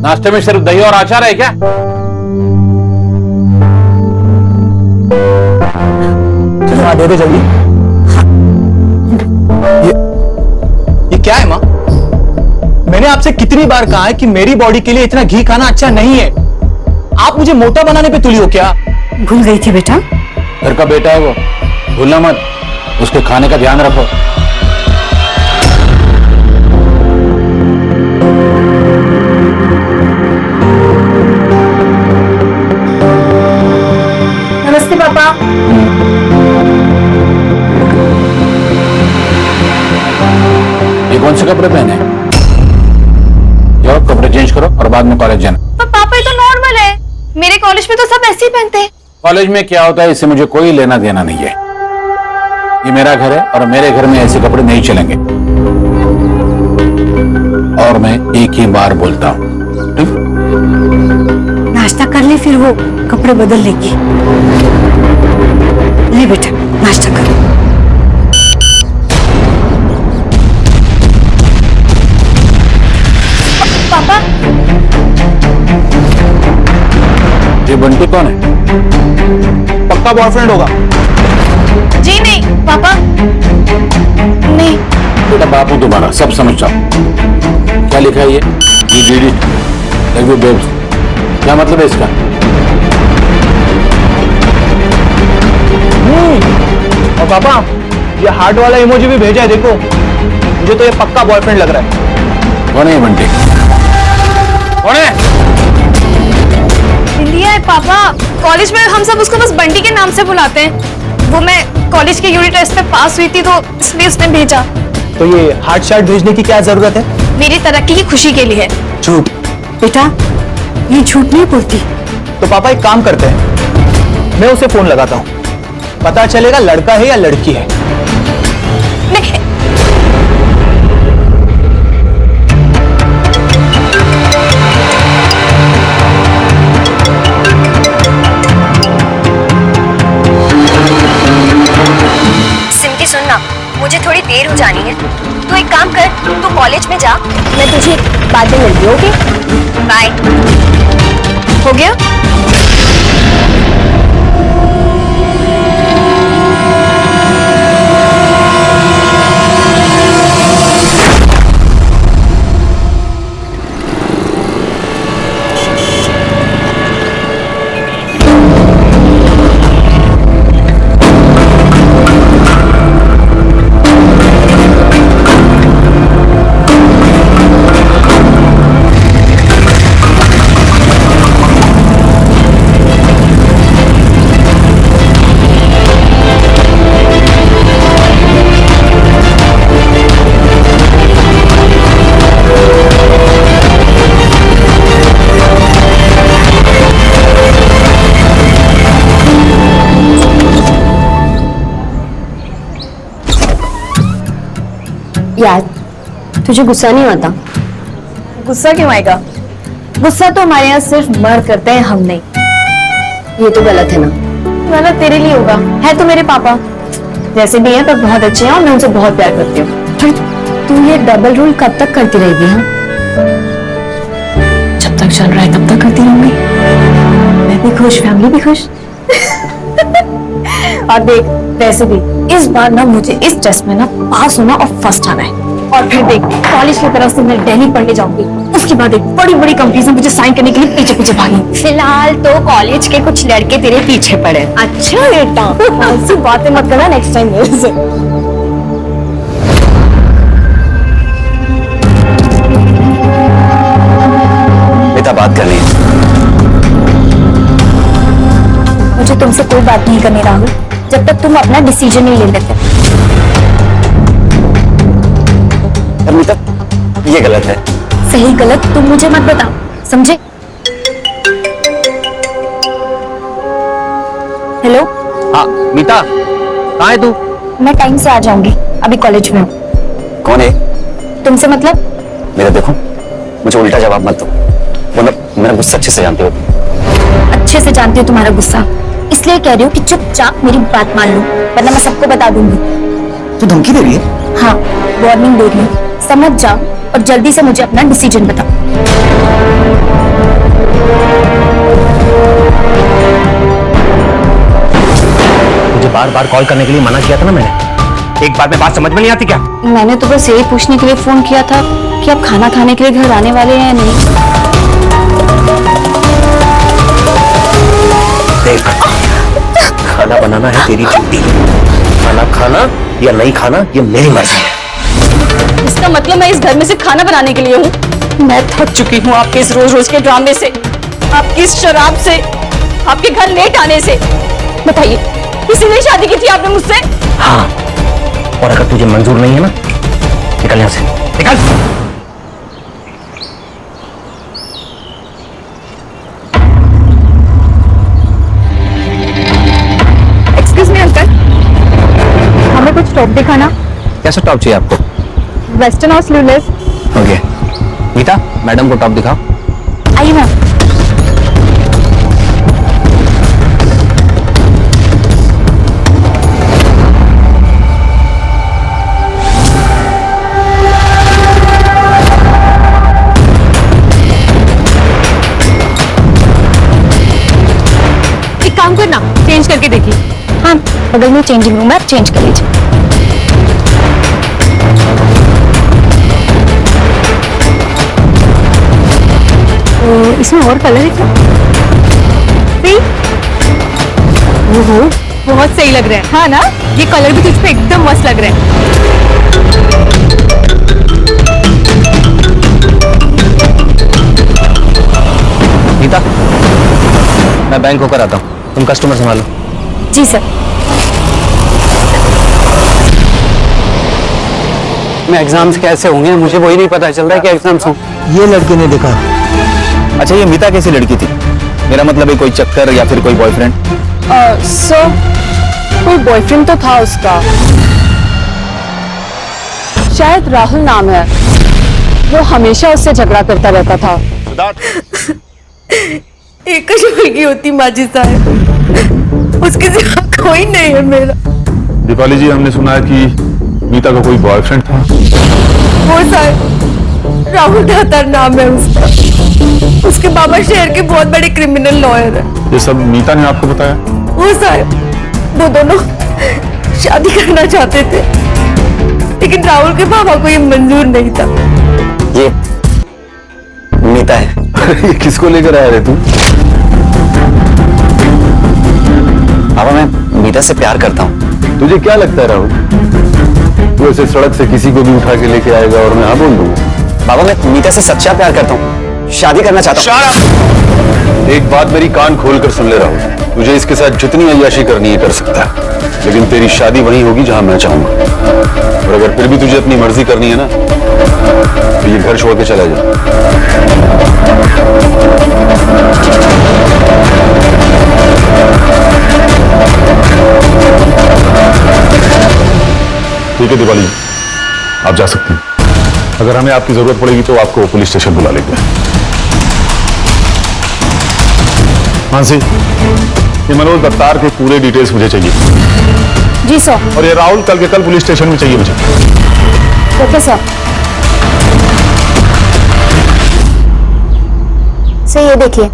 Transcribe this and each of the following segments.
नाश्ते में सिर्फ दही और अचार है क्या? चलो दे दे जल्दी। ये क्या है माँ? मैंने आपसे कितनी बार कहा है कि मेरी बॉडी के लिए इतना घी खाना अच्छा नहीं है। आप मुझे मोटा बनाने पे तुली हो क्या? भूल गई थी बेटा। घर का बेटा है वो, भूलना मत। उसके खाने का ध्यान रखो। नमस्ते पापा। ये कौन से कपड़े पहने? जाओ कपड़े चेंज करो और बाद में कॉलेज जाना। पर पापा ये तो नॉर्मल है, मेरे कॉलेज में तो सब ऐसे ही पहनते हैं। कॉलेज में क्या होता है इससे मुझे कोई लेना देना नहीं है। ये मेरा घर है और मेरे घर में ऐसे कपड़े नहीं चलेंगे। और मैं एक ही बार बोलता हूँ, नाश्ता कर ले फिर वो कपड़े बदल लेगी। ले बेटा नाश्ता कर। पापा ये बंटी कौन है? पक्का बॉयफ्रेंड होगा। जी नहीं पापा, नहीं। बेटा बाप हूं तुम्हारा, सब समझ जाओ। क्या लिखा है ये? You did it. Love you babes. क्या मतलब है इसका? और पापा ये हार्ट वाला इमोजी भी भेजा है, देखो। मुझे तो ये पक्का बॉयफ्रेंड लग रहा है। कौन है ये बंटी? कौन है? इंडिया है पापा। कॉलेज में हम सब उसको बस बंटी के नाम से बुलाते हैं। वो मैं कॉलेज के यूनिट टेस्ट में पास हुई थी तो इसलिए उसने भेजा। तो ये हार्ट शार्ट भेजने की क्या जरूरत है? मेरी तरक्की की खुशी के लिए। झूठ। बेटा ये झूठ नहीं बोलती। तो पापा एक काम करते हैं, मैं उसे फोन लगाता हूँ, पता चलेगा लड़का है या लड़की है। नहीं। सिंटी सुनना, मुझे थोड़ी देर हो जानी है, तू एक काम कर, तू कॉलेज में जा, मैं तुझे बाद में मिलती हूँ। Okay bye. हो गया? यार तुझे गुस्सा नहीं आता? गुस्सा क्यों आएगा? गुस्सा तो हमारे यहाँ सिर्फ मर्द करते हैं, हम नहीं। ये तो गलत है ना। गलत तेरे लिए होगा, है तो मेरे पापा जैसे भी हैं पर बहुत अच्छे हैं और मैं उनसे बहुत प्यार करती हूँ। तू ये डबल रूल कब तक करती रहेगी? हाँ, जब तक चल रहा है तब तक करती रहूंगी। मैं भी खुश, फैमिली भी खुश। और देख वैसे भी इस बार ना मुझे इस टेस्ट में ना पास होना और फर्स्ट आना है। और फिर देख कॉलेज की तरफ से मैं दिल्ली पढ़ने जाऊंगी, उसके बाद एक बड़ी बड़ी कंपनी से मुझे साइन करने के लिए पीछे पीछे भागी। फिलहाल तो कॉलेज के कुछ लड़के तेरे पीछे पड़े। अच्छा बेटा, ऐसी बातें मत करना नेक्स्ट टाइम मेरे से। बेटा बात करनी है। मुझे तुमसे कोई बात नहीं करनी राहुल, जब तक तुम अपना डिसीजन नहीं ले लेते। अमिता ये गलत है। सही गलत तुम मुझे मत बताओ, समझे? हेलो। हाँ मीता, कहाँ है तू? मैं टाइम से आ जाऊंगी, अभी कॉलेज में हूँ। कौन है? तुमसे मतलब? मेरा देखो, मुझे उल्टा जवाब मत दो, वरना मेरा गुस्सा अच्छे से जानते हो। अच्छे से जानती हूँ तुम्हारा गुस्सा, इसलिए कह रही हूँ कि चुपचाप मेरी बात मान लो, वरना मैं सबको बता दूंगी। तू धमकी दे रही है? हाँ, वार्निंग दे रही हूँ, समझ जाओ और जल्दी से मुझे अपना डिसीजन बताओ। बार बार कॉल करने के लिए मना किया था ना मैंने। एक बार में बात समझ में नहीं आती क्या? मैंने तो बस यही पूछने के लिए फोन किया था कि आप खाना खाने के लिए घर आने वाले हैं या नहीं। देख, खाना बनाना है तेरी ड्यूटी, खाना खाना या नहीं खाना ये मेरी मर्जी है। इसका मतलब मैं इस घर में से खाना बनाने के लिए हूँ? मैं थक चुकी हूँ आपके इस रोज रोज के ड्रामे से, आपकी इस शराब से, आपके घर लेट आने से। बताइए, इसीलिए शादी की थी आपने मुझसे? हाँ, और अगर तुझे मंजूर नहीं है ना, निकल यहां से, निकल। एक्सक्यूज मी अंकल, हमें कुछ टॉप दिखाना। कैसा टॉप चाहिए आपको? वेस्टर्न और स्लीवलेस। ओके गीता, मैडम को टॉप दिखाओ। आइए मैम। काम करना, चेंज करके देखिए। हाँ, बगल में चेंजिंग रूम है, आप चेंज कर लीजिए। तो इसमें और कलर है क्या? ओहो, बहुत सही लग रहा है। हाँ ना, ये कलर भी तुझ पे एकदम मस्त लग रहा है। गीता, मैं बैंक होकर आता हूँ, तुम कस्टमर संभालो। जी सर। मैं एग्जाम्स कैसे होंगे मुझे वही नहीं पता चल रहा है कि एग्जाम्स हों। ये लड़के ने देखा। अच्छा, ये मीता कैसी लड़की थी? मेरा मतलब है कोई चक्कर या फिर कोई बॉयफ्रेंड? सर, कोई बॉयफ्रेंड तो था उसका, शायद राहुल नाम है। वो हमेशा उससे झगड़ा करता रहता था। एक मुलगी होती माजी साहब, उसके सिवा कोई नहीं है मेरा। दीपाली जी, हमने सुना है कि मीता का कोई बॉयफ्रेंड था। वो साहब राहुल दातार नाम है उसका। उसके बाबा शहर के बहुत बड़े क्रिमिनल लॉयर है। ये सब मीता ने आपको बताया? वो साहब, वो दोनों शादी करना चाहते थे, लेकिन राहुल के पापा को ये मंजूर नहीं था। ये मीता है। ये किसको लेकर आया रे तू? पापा, मैं मीता से प्यार करता हूँ। तुझे क्या लगता है राहुल, तू ऐसे सड़क से किसी को भी उठा के लेके आएगा और मैं हाँ बोल दूंगा? बाबा, मैं मीता से सच्चा प्यार करता हूँ, शादी करना चाहता हूँ। एक बात मेरी कान खोल कर सुन ले राहुल, तुझे इसके साथ जितनी अय्याशी करनी है कर सकता है, लेकिन तेरी शादी वहीं होगी जहां मैं चाहूंगा। और अगर फिर भी तुझे अपनी मर्जी करनी है ना, तो ये घर छोड़ के चला जा। ठीक है दीपाली जी, आप जा सकते हैं। अगर हमें आपकी जरूरत पड़ेगी तो आपको पुलिस स्टेशन बुला लेंगे। मानसी, ये मनोज दत्तार के पूरे डिटेल्स मुझे चाहिए। जी सर। और ये राहुल कल के कल पुलिस स्टेशन में चाहिए मुझे। Okay sir. सर, ये देखिए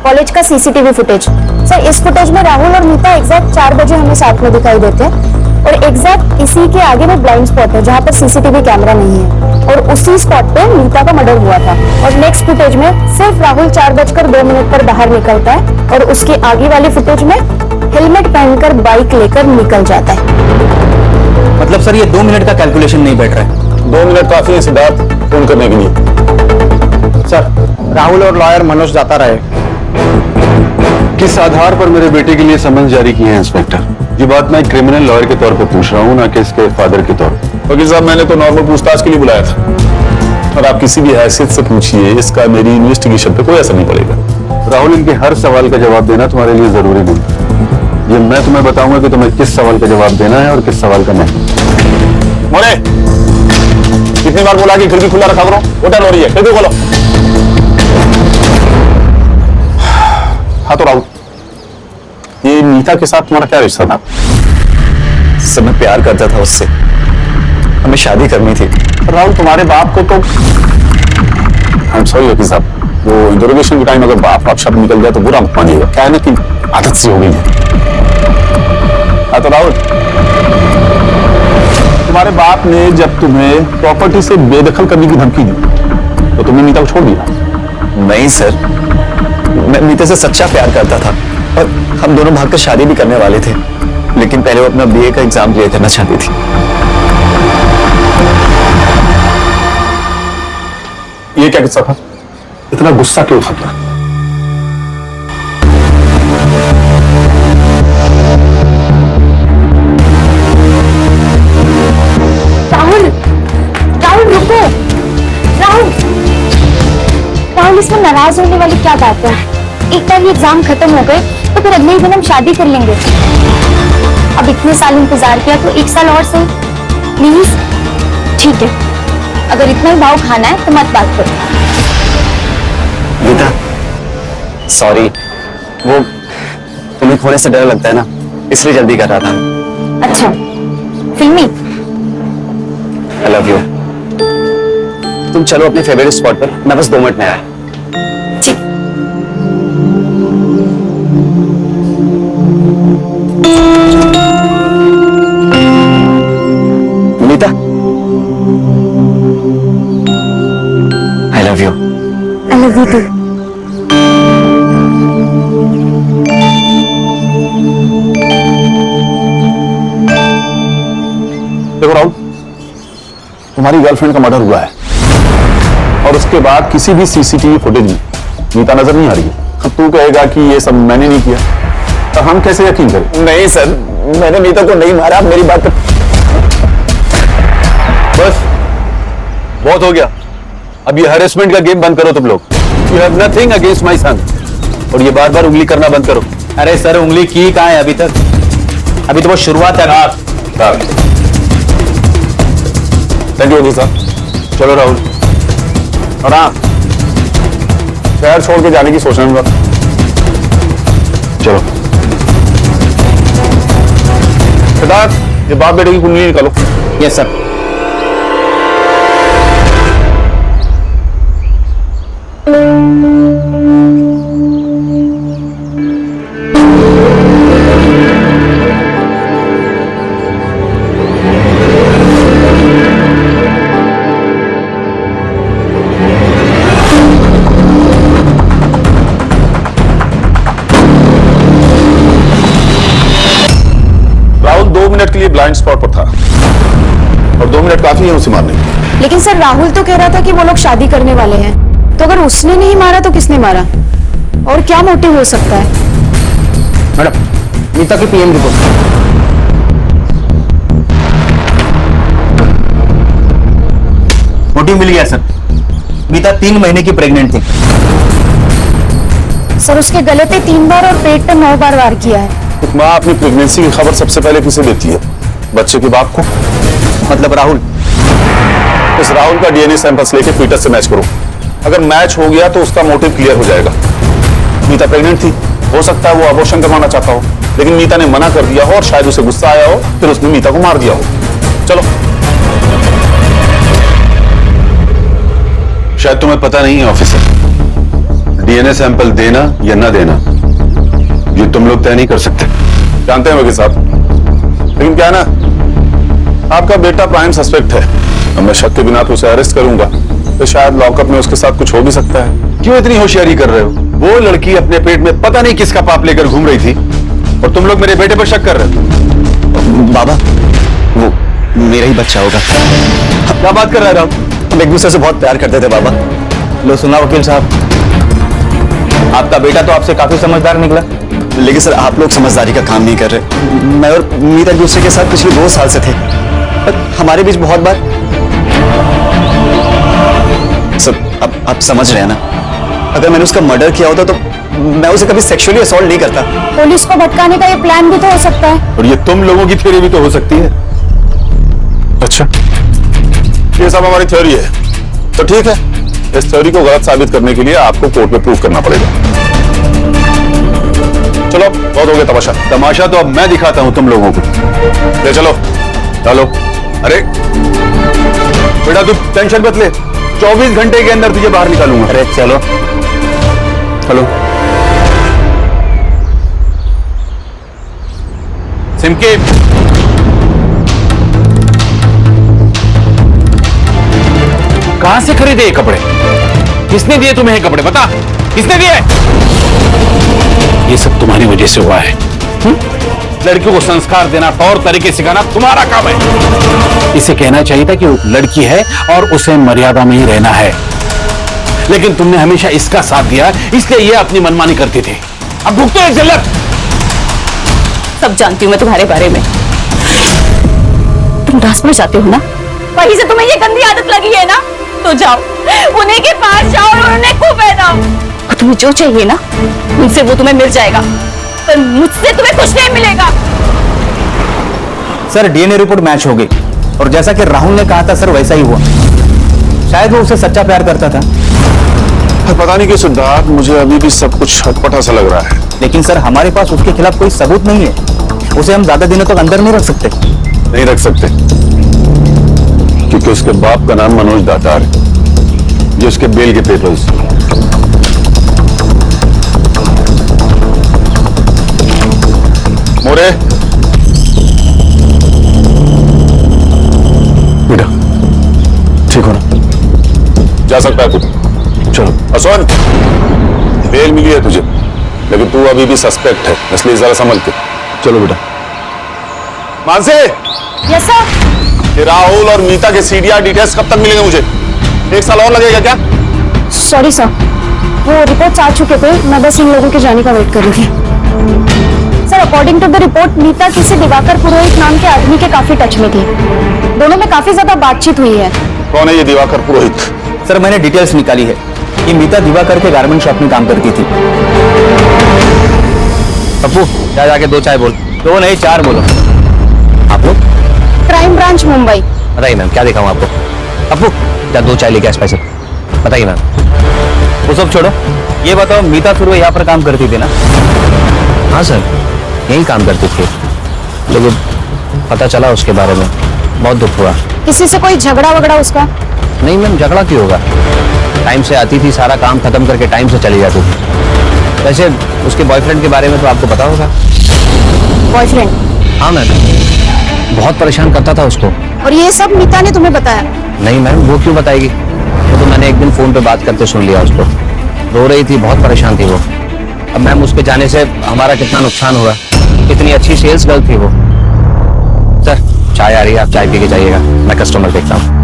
कॉलेज का सीसीटीवी फुटेज। सर, इस फुटेज में राहुल और मीता एग्जैक्ट 4 बजे हमें साथ में दिखाई देते हैं, और एग्जैक्ट इसी के आगे में ब्लाइंड स्पॉट है जहाँ पर सीसीटीवी कैमरा नहीं है, और उसी स्पॉट पे मीता का मर्डर हुआ था। और नेक्स्ट फुटेज में सिर्फ राहुल 4:02 पर बाहर निकलता है, और उसके आगे वाली फुटेज में हेलमेट पहनकर बाइक लेकर निकल जाता है। मतलब सर, ये 2 मिनट का कैलकुलेशन नहीं बैठ रहा है। 2 मिनट काफी है सिद्धार्थ फोन करने के लिए। सर, राहुल और लॉयर मनोज दातार आए। किस आधार पर मेरे बेटे के लिए समन जारी किए हैं इंस्पेक्टर? ये बात मैं क्रिमिनल लॉयर के तौर पर पूछ रहा हूँ, ना कि इसके फादर के तौर पर। वकील साहब, मैंने तो नॉर्मल पूछताछ के लिए बुलाया था, और आप किसी भी हैसियत से पूछिए, इसका मेरी इन्वेस्टिगेशन पे कोई असर नहीं पड़ेगा। राहुल, इनके हर सवाल का जवाब देना तुम्हारे लिए जरूरी नहीं। ये मैं तुम्हें बताऊंगा कि तुम्हें किस सवाल का जवाब देना है और किस सवाल का नहीं। मोरे, कितनी बार बोला कि खिड़की खुला रखा करो? होटल हो रही है, खिड़की खोलो। हाँ तो राहुल, ये नीता के साथ तुम्हारा क्या रिश्ता था? सब मैं प्यार करता था उससे, हमें शादी करनी थी। राहुल, तुम्हारे बाप को तो आई एम सॉरी वकील साहब, वो इंटरोगेशन के टाइम अगर बाप शब्द निकल गया तो बुरा मत मानिएगा। क्या है ना कि आदत सी हो गई है। हाँ तो राहुल, तुम्हारे बाप ने जब तुम्हें प्रॉपर्टी से बेदखल करने की धमकी दी तो तुमने मीता को छोड़ दिया? नहीं सर, मैं मीता से सच्चा प्यार करता था और हम दोनों भागकर शादी भी करने वाले थे, लेकिन पहले वो अपना बीए का एग्जाम क्लियर करना चाहती थी। ये क्या किस्सा था? इतना गुस्सा क्यों था? राहुल, राहुल रुको, राहुल, राहुल इसमें नाराज होने वाली क्या बात है? एक बार ये एग्जाम खत्म हो गए तो फिर अगले ही दिन हम शादी कर लेंगे। अब इतने साल इंतजार किया तो 1 साल और सही प्लीज। ठीक है, अगर इतना ही भाव खाना है तो मत बात करो। मीता, सॉरी, वो तुम्हें खोने से डर लगता है ना, इसलिए जल्दी कर रहा था। अच्छा, फिल्मी। आई लव यू। तुम चलो अपने फेवरेट स्पॉट पर, मैं बस 2 मिनट में आया। ठीक। Meeta, I love you. I love you too. देखो राहुल, तुम्हारी गर्लफ्रेंड का मर्डर हुआ है और उसके बाद किसी भी सीसीटीवी फुटेज में मीता नजर नहीं आ रही है। अब तू कहेगा कि ये सब मैंने नहीं किया, तो हम कैसे यकीन करें? नहीं सर, मैंने मीता को नहीं मारा, आप मेरी बात पर। बस बहुत हो गया, अब ये हैरेसमेंट का गेम बंद करो तुम लोग। You have nothing against my son, और ये बार बार उंगली करना बंद करो। अरे सर, उंगली की कहाँ है अभी तक? अभी तो वो शुरुआत है ना। थैंक यू साहब। चलो राहुल, और हाँ, शहर छोड़ के जाने की सोचना मत। चलो सिद्धार्थ, ये बाप बेटे की कुंडली निकालो। Yes sir. राहुल 2 मिनट के लिए ब्लाइंड स्पॉट पर था और 2 मिनट काफी है उसे मारने के। लेकिन सर, राहुल तो कह रहा था कि वो लोग शादी करने वाले हैं, तो अगर उसने नहीं मारा तो किसने मारा? और क्या मोटिव हो सकता है? मैडम, मीता की पीएम रिपोर्ट। मोटिव मिल गया सर। मीता 3 महीने की प्रेग्नेंट थी। सर, उसके गले पे 3 बार और पेट पे 9 बार वार किया है। एक माँ अपनी प्रेगनेंसी की खबर सबसे पहले किसे देती है? बच्चे के बाप को। मतलब राहुल। इस राहुल का डीएनए सैंपल्स लेके फीटस से मैच करो। अगर मैच हो गया तो उसका मोटिव क्लियर हो जाएगा। मीता प्रेग्नेंट थी, हो सकता है वो अबॉर्शन करवाना चाहता हो, लेकिन मीता ने मना कर दिया हो और शायद उसे गुस्सा आया हो, फिर उसने मीता को मार दिया हो। चलो। शायद तुम्हें पता नहीं है ऑफिसर, डीएनए सैंपल देना या ना देना ये तुम लोग तय नहीं कर सकते। जानते हैं वकील साहब, लेकिन क्या ना, आपका बेटा प्राइम सस्पेक्ट है। अब मैं शक के बिना तो उसे अरेस्ट करूंगा तो शायद लॉकअप में उसके साथ कुछ हो भी सकता है। क्यों इतनी होशियारी कर रहे हो? वो लड़की अपने पेट में पता नहीं किसका पाप लेकर घूम रही थी और तुम लोग मेरे बेटे पर शक कर रहे हो। बाबा, वो मेरा ही बच्चा होगा। क्या बात कर रहा है राम? हम एक दूसरे से बहुत प्यार करते थे बाबा। लो सुना वकील साहब, आपका बेटा तो आपसे काफी समझदार निकला। लेकिन सर, आप लोग समझदारी का काम नहीं कर रहे। मैं और मीता एक दूसरे के साथ पिछले 2 साल से थे, पर हमारे बीच बहुत बार। सर, आप समझ रहे हैं ना, अगर मैंने उसका मर्डर किया होता तो मैं उसे कभी सेक्सुअली असॉल्ट नहीं करता। पुलिस को भटकाने का ये प्लान भी तो हो सकता है। और ये तुम लोगों की थ्योरी भी तो हो सकती है। अच्छा, ये सब हमारी थ्योरी है तो ठीक है। इस थ्योरी को गलत साबित करने के लिए आपको कोर्ट में प्रूफ करना पड़ेगा। चलो, बहुत हो गया तमाशा। तमाशा तो अब मैं दिखाता हूं तुम लोगों को। ले चलो। चलो। अरे बेटा, तू टेंशन मत ले, 24 घंटे के अंदर तुझे बाहर निकालूंगा। अरे चलो। हेलो। सिमके, कहां से खरीदे ये कपड़े? किसने दिए तुम्हें ये कपड़े? बता, किसने दिए? ये सब तुम्हारी वजह से हुआ है। लड़कियों को संस्कार देना, तौर तरीके सिखाना तुम्हारा काम है। इसे कहना चाहिए था कि वो लड़की है और उसे मर्यादा में ही रहना है, लेकिन तुमने हमेशा इसका साथ दिया, इसलिए ये अपनी मनमानी करती थी। अब भुगतो एक जल्लत। सब जानती हूँ मैं तुम्हारे बारे में। तुम दास में जाते हो ना, वहीं से तुम्हें ये गंदी आदत लगी है ना, तो जाओ उन्हीं के पास जाओ और उन्हें खूब पहनाओ। और तुम्हें जो चाहिए ना, उनसे वो तुम्हें मिल जाएगा, पर मुझसे तुम्हें कुछ नहीं मिलेगा। सर डीएनए रिपोर्ट मैच हो गई और जैसा कि राहुल ने कहा था सर वैसा ही हुआ। शायद वो उसे सच्चा प्यार करता था। पता नहीं कि सिद्धार्थ, मुझे अभी भी सब कुछ छटपटा सा लग रहा है। लेकिन सर हमारे पास उसके खिलाफ कोई सबूत नहीं है, उसे हम ज्यादा दिनों तक अंदर नहीं रख सकते। नहीं रख सकते क्योंकि उसके बाप का नाम मनोज दातार है, जो उसके बेल के पेपर्स। मोरे, बेटा ठीक हो ना? जा सकता है तू, चलो। असवन, बेल मिली है तुझे, लेकिन तू अभी भी सस्पेक्ट है, इसलिए जरा संभल के चलो बेटा। Mansi, yes sir. ये राहुल और मीता के सीडीआर डिटेल्स कब तक मिलेंगे मुझे? 1 साल और लगेगा क्या? सॉरी सर, वो रिपोर्ट्स आ चुके थे, मैं बस इन लोगों के जाने का वेट कर रही थी। Sir according to the report Meeta किसी दिवाकर पुरोहित नाम के आदमी के काफी टच में थी, दोनों में काफी ज्यादा बातचीत हुई है। कौन है ये दिवाकर पुरोहित? सर मैंने डिटेल्स निकाली है कि मीता दिवाकर के गारमेंट शॉप में काम करती थी। पप्पू जा जाके 2 चाय बोल। 2 नहीं 4 बोलो। आप लोग? Crime branch Mumbai. बताइए मैम, क्या दिखाऊं आपको? पप्पू जा 2 चाय लेके आ स्पेशल। बताइए मैम। वो सब छोड़ो, ये बताओ मीता फिर वो यहाँ पर काम करती थी ना? हाँ सर, यही काम करती थी, लेकिन पता चला उसके बारे में, बहुत दुख हुआ। किसी से कोई झगड़ा वगड़ा उसका? नहीं मैम, झगड़ा क्यों होगा? टाइम से आती थी, सारा काम खत्म करके टाइम से चली जाती थी। वैसे उसके बॉयफ्रेंड के बारे में तो आपको पता होगा। बॉयफ्रेंड? हाँ मैम, बहुत परेशान करता था उसको। और ये सब मीता ने तुम्हें बताया? नहीं मैम, वो क्यों बताएगी? वो तो मैंने एक दिन फोन पे बात करते सुन लिया उसको। रो रही थी, बहुत परेशान थी वो। अब मैम उसके जाने से हमारा कितना नुकसान हुआ, कितनी अच्छी सेल्स गर्ल थी वो। सर चाय आ रही है, आप चाय पी के जाइएगा, मैं कस्टमर देखता हूँ।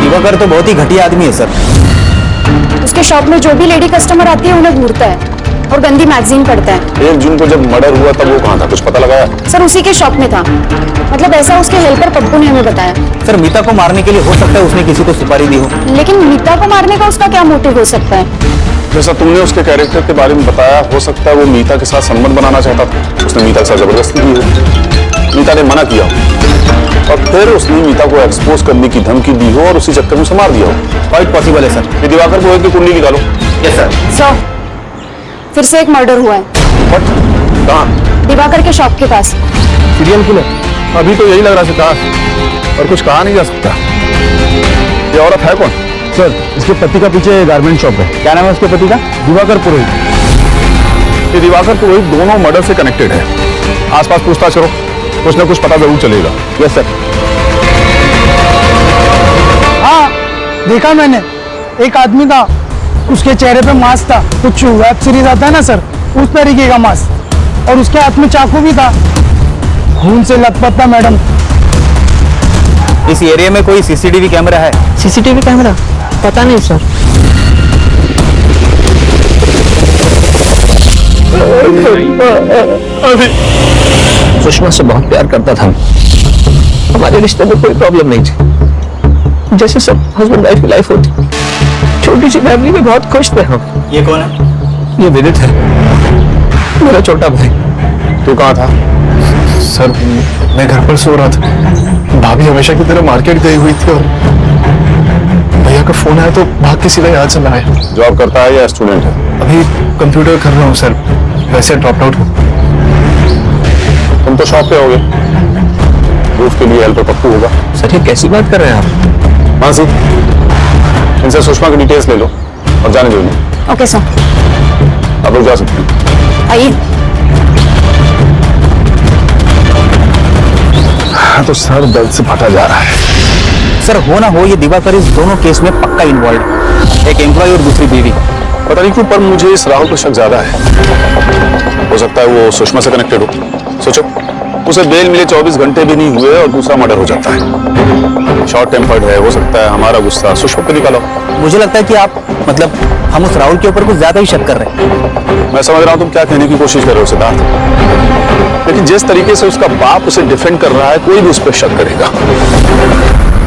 दिवाकर तो बहुत ही घटिया आदमी है सर। उसके शॉप में जो भी लेडी कस्टमर आती है उन्हें घूरता है और गंदी मैगजीन पढ़ता है। 1 जून को जब मर्डर हुआ तब वो कहाँ था, कुछ पता लगाया? सर उसी के शॉप में था, मतलब ऐसा उसके हेल्पर पप्पू ने हमें बताया। सर मीता को मारने के लिए हो सकता है उसने किसी को सुपारी दी हो। लेकिन मीता को मारने का उसका क्या मोटिव हो सकता है? जैसा तुमने उसके कैरेक्टर के बारे में बताया, हो सकता है वो मीता के साथ संबंध बनाना चाहता था, उसने मीता के साथ जबरदस्ती की हो, मीता ने मना किया और फिर उसने मीता को एक्सपोज करने की धमकी दी हो और उसी चक्कर में उसे मार दिया हो। क्वाइट पॉसिबल है सर। ये दिवाकर पुरोहित की कुंडली निकालो। Yes sir. सर फिर से एक मर्डर हुआ है। What? कहाँ? दिवाकर के शॉप के पास। Serial killer? अभी तो यही लग रहा सिद्धार्थ, और कुछ कहा नहीं जा सकता। ये औरत है कौन? सर इसके पति का पीछे गारमेंट शॉप है। क्या नाम है उसके पति का? दिवाकर पुरोहित। ये दिवाकर पुरोहित दोनों मर्डर से कनेक्टेड है। आसपास पूछताछ करो, कुछ ना कुछ पता जरूर चलेगा। Yes sir. हाँ देखा मैंने, एक आदमी था, उसके चेहरे पे मास्क था, कुछ वेब सीरीज आता है ना सर, उस तरीके का मास्क, और उसके हाथ में चाकू भी था, खून से लथपथ था मैडम। इस एरिया में कोई सीसीटीवी कैमरा है? सीसीटीवी कैमरा पता नहीं सर। सुषमा से बहुत प्यार करता था, हमारे रिश्ते में कोई प्रॉब्लम नहीं थी, जैसे सब हस्बैंड वाइफ की लाइफ होती। छोटी सी फैमिली में बहुत खुश थे हम। ये कौन है? ये विदित है, मेरा छोटा भाई। तू कहाँ था? सर मैं घर पर सो रहा था, भाभी हमेशा की तरह मार्केट गई हुई थी और भैया का फोन आया तो भाग के सीधा यहाँ चला आया। जॉब करता है या स्टूडेंट है? अभी कंप्यूटर कर रहा हूँ सर, वैसे ड्रॉप आउट हूँ। तुम तो शॉप पे होगे, रूफ के लिए हेल्पर पप्पू होगा। सर ये कैसी बात कर रहे हैं आप? मानसी, इनसे सुषमा की डिटेल्स ले लो और जाने दो इन्हें। Okay sir. अब लोग जा सकते हैं। आइए। हाँ तो सर दर्द से फटा जा रहा है। सर हो ना हो ये दिवाकर इस दोनों केस में पक्का इन्वॉल्व है, एक एम्प्लॉय और दूसरी बीवी। पता नहीं क्यों पर मुझे इस राहुल पर शक ज्यादा है। हो सकता है वो सुषमा से कनेक्टेड हो। सोचो, उसे बेल मिले 24 घंटे भी नहीं हुए और दूसरा मर्डर हो जाता है। शॉर्ट टेम्पर्ड है, हो सकता है हमारा गुस्सा सुषमा पे निकालो। मुझे लगता है कि आप मतलब हम उस राहुल के ऊपर कुछ ज्यादा ही शक कर रहे हैं। मैं समझ रहा हूँ तुम क्या कहने की कोशिश कर रहे हो सिद्धार्थ, लेकिन जिस तरीके से उसका बाप उसे डिफेंड कर रहा है कोई भी उस पर शक करेगा।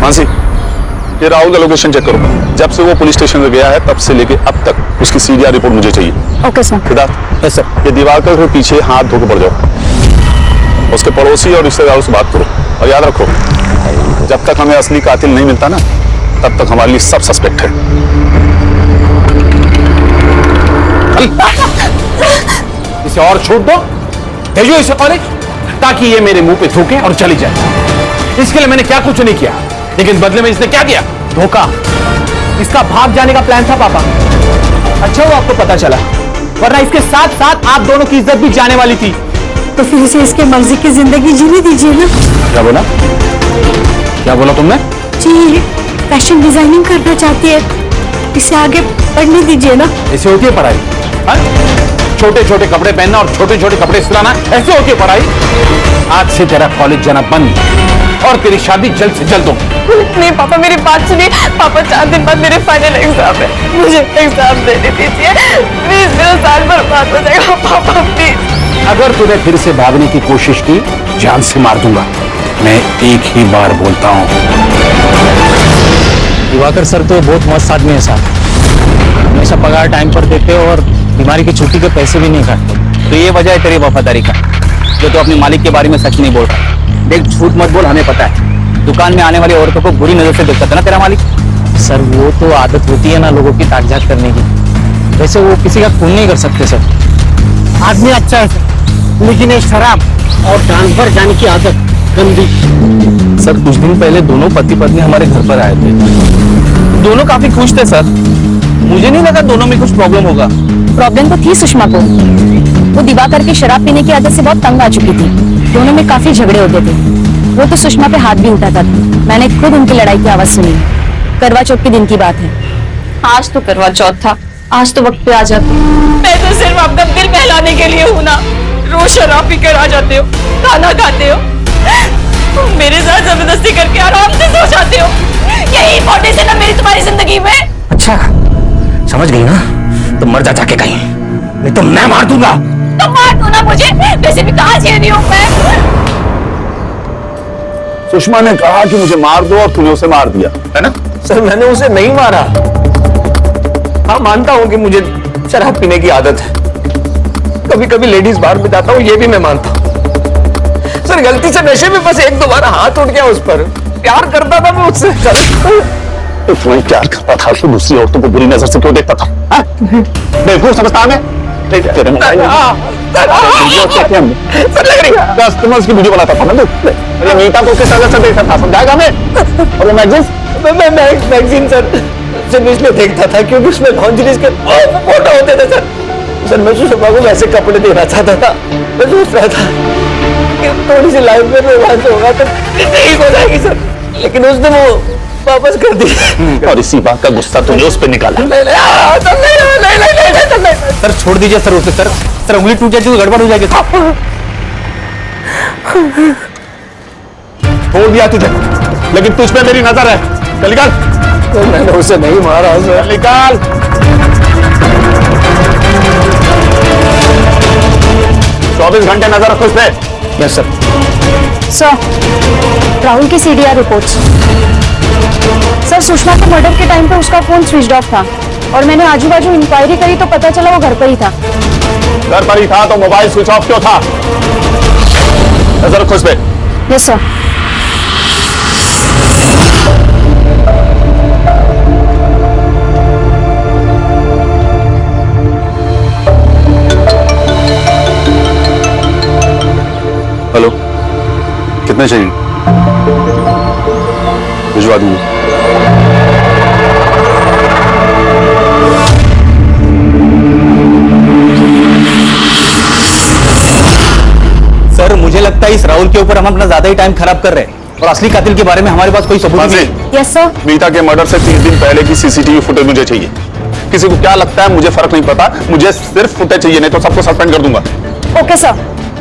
मानसी, ये राहुल का लोकेशन चेक करो। जब से वो पुलिस स्टेशन में गया है तब से लेके अब तक उसकी सीडीआर रिपोर्ट मुझे चाहिए। Okay sir. Siddharth, yes sir. ये दिवाकर के पीछे हाथ धो के पड़ जाओ, उसके पड़ोसी और रिश्तेदारों से बात करो और याद रखो जब तक हमें असली कातिल नहीं मिलता ना तब तक हमारे लिए सब सस्पेक्ट है। इसे और छूट दो, भेजो इसे कॉलेज ताकि ये मेरे मुंह पे थूके और चली जाए। इसके लिए मैंने क्या कुछ नहीं किया, लेकिन बदले में इसने क्या किया? धोखा। इसका भाग जाने का प्लान था पापा। अच्छा वो आपको पता चला, वरना इसके साथ साथ आप दोनों की इज्जत भी जाने वाली थी। तो फिर इसे इसके मर्जी की जिंदगी जीने दीजिए ना। क्या बोला? क्या बोला तुमने? जी, फैशन डिजाइनिंग करना चाहती है, इसे आगे पढ़ने दीजिए ना। ऐसे होती है पढ़ाई? छोटे छोटे कपड़े पहनना और छोटे छोटे कपड़े सिलाना, ऐसे होती है पढ़ाई? आज से तेरा कॉलेज जाना बंद और तेरी शादी जल्द से जल्द हो। नहीं पापा, मेरी बात सुनिए। पापा 4 दिन बाद मेरे फाइनल एग्जाम है, मुझे एग्जाम देने दीजिए प्लीज। मेरा साल बर्बाद हो जाएगा पापा, प्लीज। अगर तूने फिर से भागने की कोशिश की जान से मार दूंगा। मैं एक ही बार बोलता हूँ। दिवाकर सर तो बहुत मस्त आदमी है साहब, हमेशा पगार टाइम पर देते हो और बीमारी की छुट्टी के पैसे भी नहीं काटते। तो ये वजह है तेरी वफादारी का, जो तो अपने मालिक के बारे में सच नहीं बोल रहा। देख झूठ मत बोल, हमें पता है दुकान में आने वाली औरतों को बुरी नजर से देखता था ना तेरा मालिक। सर वो तो आदत होती है ना लोगों की ताकझात करने की, वैसे वो किसी का खून नहीं कर सकते सर। आदमी अच्छा है सर, लेकिन ये शराब और ट्रांसफर जाने की आदत गंदी। सर कुछ दिन पहले दोनों पति पत्नी हमारे घर पर आए थे, दोनों काफी खुश थे सर। मुझे नहीं लगा दोनों में कुछ प्रॉब्लम होगा। प्रॉब्लम तो थी सुषमा को, वो दिवाकर की शराब पीने की आदत से बहुत तंग आ चुकी थी। दोनों में काफी झगड़े होते थे, वो तो सुषमा पे हाथ भी उठाता था। मैंने खुद उनकी लड़ाई की आवाज सुनी। करवा चौथ के दिन की बात है। आज तो करवा चौथ था, आज तो वक्त पे आ जाते। मैं तो सिर्फ आपका दिल बहलाने के लिए हूँ ना। रोज शराब पी कर आ जाते हो, खाना खाते हो, मेरे साथ जबरदस्ती करके आराम से सो जाते हो। यही इंपॉर्टेंस है ना मेरी तुम्हारी जिंदगी में। अच्छा समझ गई ना, तो मर जा जाके कहीं, नहीं तो मैं मार दूंगा। तो मार दो ना मुझे, वैसे भी कहाँ झेल रही हूँ मैं। सुषमा ने कहा कि मुझे मार दो और तूने उसे मार दिया, है ना? सर मैंने उसे नहीं मारा। हाँ मानता हूँ कि मुझे शराब पीने की आदत है, कभी कभी लेडीज बार में जाता हूँ, ये भी मैं मानता हूँ। सर गलती से नशे में बस 1-2 बार हाथ उठ गया उस पर। प्यार करता था मैं उससे। तो तुम्हें प्यार करता था तो दूसरी औरतों को बुरी नजर से क्यों देखता था? बेवकूफ समझता हमें? तेरे कस्टमर्स की वीडियो बनाता था ना तू? अरे मीता को किस नजर से देखता था, समझाएगा हमें? और वो मैगजीन सर सिर्फ इसलिए देखता था क्योंकि उसमें लॉन्जरीज के फोटो होते थे सर। सर मैं सुषमा को वैसे कपड़े देना चाहता था। मैं सोच रहा था कि थोड़ी सी लाइफ में रोमांस होगा तो ठीक हो जाएगी सर, लेकिन उसने वो वापस कर दिया। और इसी बात का गुस्सा तूने उस पे निकाला। सर छोड़ दीजिए सर उसे। सर उंगली टूट जाएगी तो गड़बड़ हो जाएगी। छोड़ दिया तुझे, लेकिन तुझ पे मेरी नजर है। चल निकाल। तो मैंने उसे नहीं मारा सर। निकाल। 24 घंटे नजर रखो उस पे। Yes sir. सर राहुल की सीडीआर रिपोर्ट्स। सर सुषमा के मर्डर के टाइम पे उसका फोन स्विच ऑफ था और मैंने आजू बाजू इंक्वायरी करी तो पता चला वो घर पर ही था। घर पर ही था तो मोबाइल स्विच ऑफ क्यों था? नजर रखो इस पे। Yes sir. हेलो, कितने चाहिए? भिजवा दूंगा। सर मुझे लगता है इस राहुल के ऊपर हम अपना ज्यादा ही टाइम खराब कर रहे हैं और असली कातिल के बारे में हमारे पास कोई सबूत नहीं है। Yes sir. मीता के मर्डर से 30 दिन पहले की सीसीटीवी फुटेज मुझे चाहिए। किसी को क्या लगता है मुझे फर्क नहीं पड़ता, मुझे सिर्फ फुटेज चाहिए, नहीं तो सबको सस्पेंड कर दूंगा। Okay sir.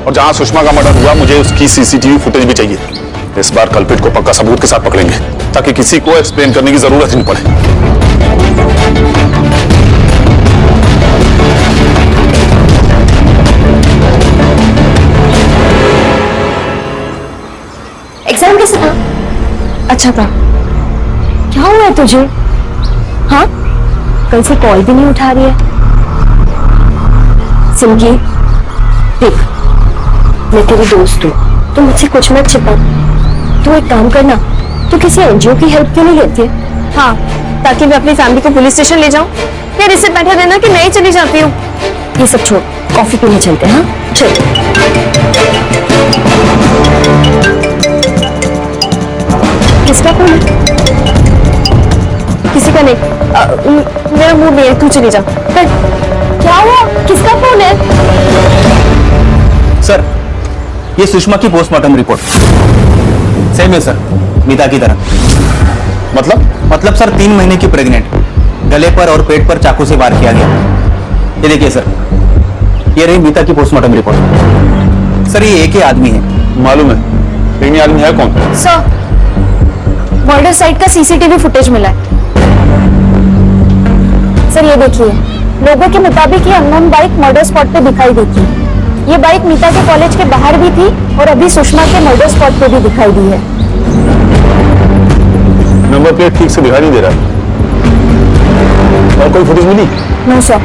और जहां सुषमा का मर्डर हुआ मुझे उसकी सीसीटीवी फुटेज भी चाहिए। इस बार कल्प्रिट को पक्का सबूत के साथ पकड़ेंगे ताकि किसी को एक्सप्लेन करने की जरूरत ही नहीं पड़े। एग्जाम कैसा था? अच्छा था। क्या हुआ है तुझे? हाँ, कल से कॉल भी नहीं उठा रही है। सिमकी, देख, मैं तेरी दोस्त हूँ, तो मुझसे कुछ मत छिपा। तू एक काम करना, तू किसी एनजीओ की हेल्प क्यों नहीं लेती है? हाँ, ताकि मैं अपनी फैमिली को पुलिस स्टेशन ले जाऊँ। यार इससे बैठा रहना कि नहीं चली जाती हूँ। ये सब छोड़, कॉफी पीने चलते हैं। हाँ चल। किसका फोन है? किसी का नहीं। मेरा मूड नहीं है, तू चली जा। क्या हुआ? किसका फोन है? सर ये सुषमा की पोस्टमार्टम रिपोर्ट सेम है सर, मीता की तरह। मतलब सर 3 महीने की प्रेग्नेंट, गले पर और पेट पर चाकू से वार किया गया। ये देखिए सर, ये रही मीता की पोस्टमार्टम रिपोर्ट। सर ये एक ही आदमी है। मालूम है, लेकिन ये आदमी है कौन? सर, मर्डर साइट का सीसीटीवी फुटेज मिला है। सर ये देखिए, लोगों के मुताबिक ये अननोन बाइक मर्डर स्पॉट पे दिखाई देती है। ये बाइक मीता के कॉलेज के बाहर भी थी और अभी सुषमा के मर्डर स्पॉट पे भी दिखाई दी है। नंबर प्लेट ठीक से दिखाई नहीं दे रहा। और कोई फुटेज मिली? नो सर,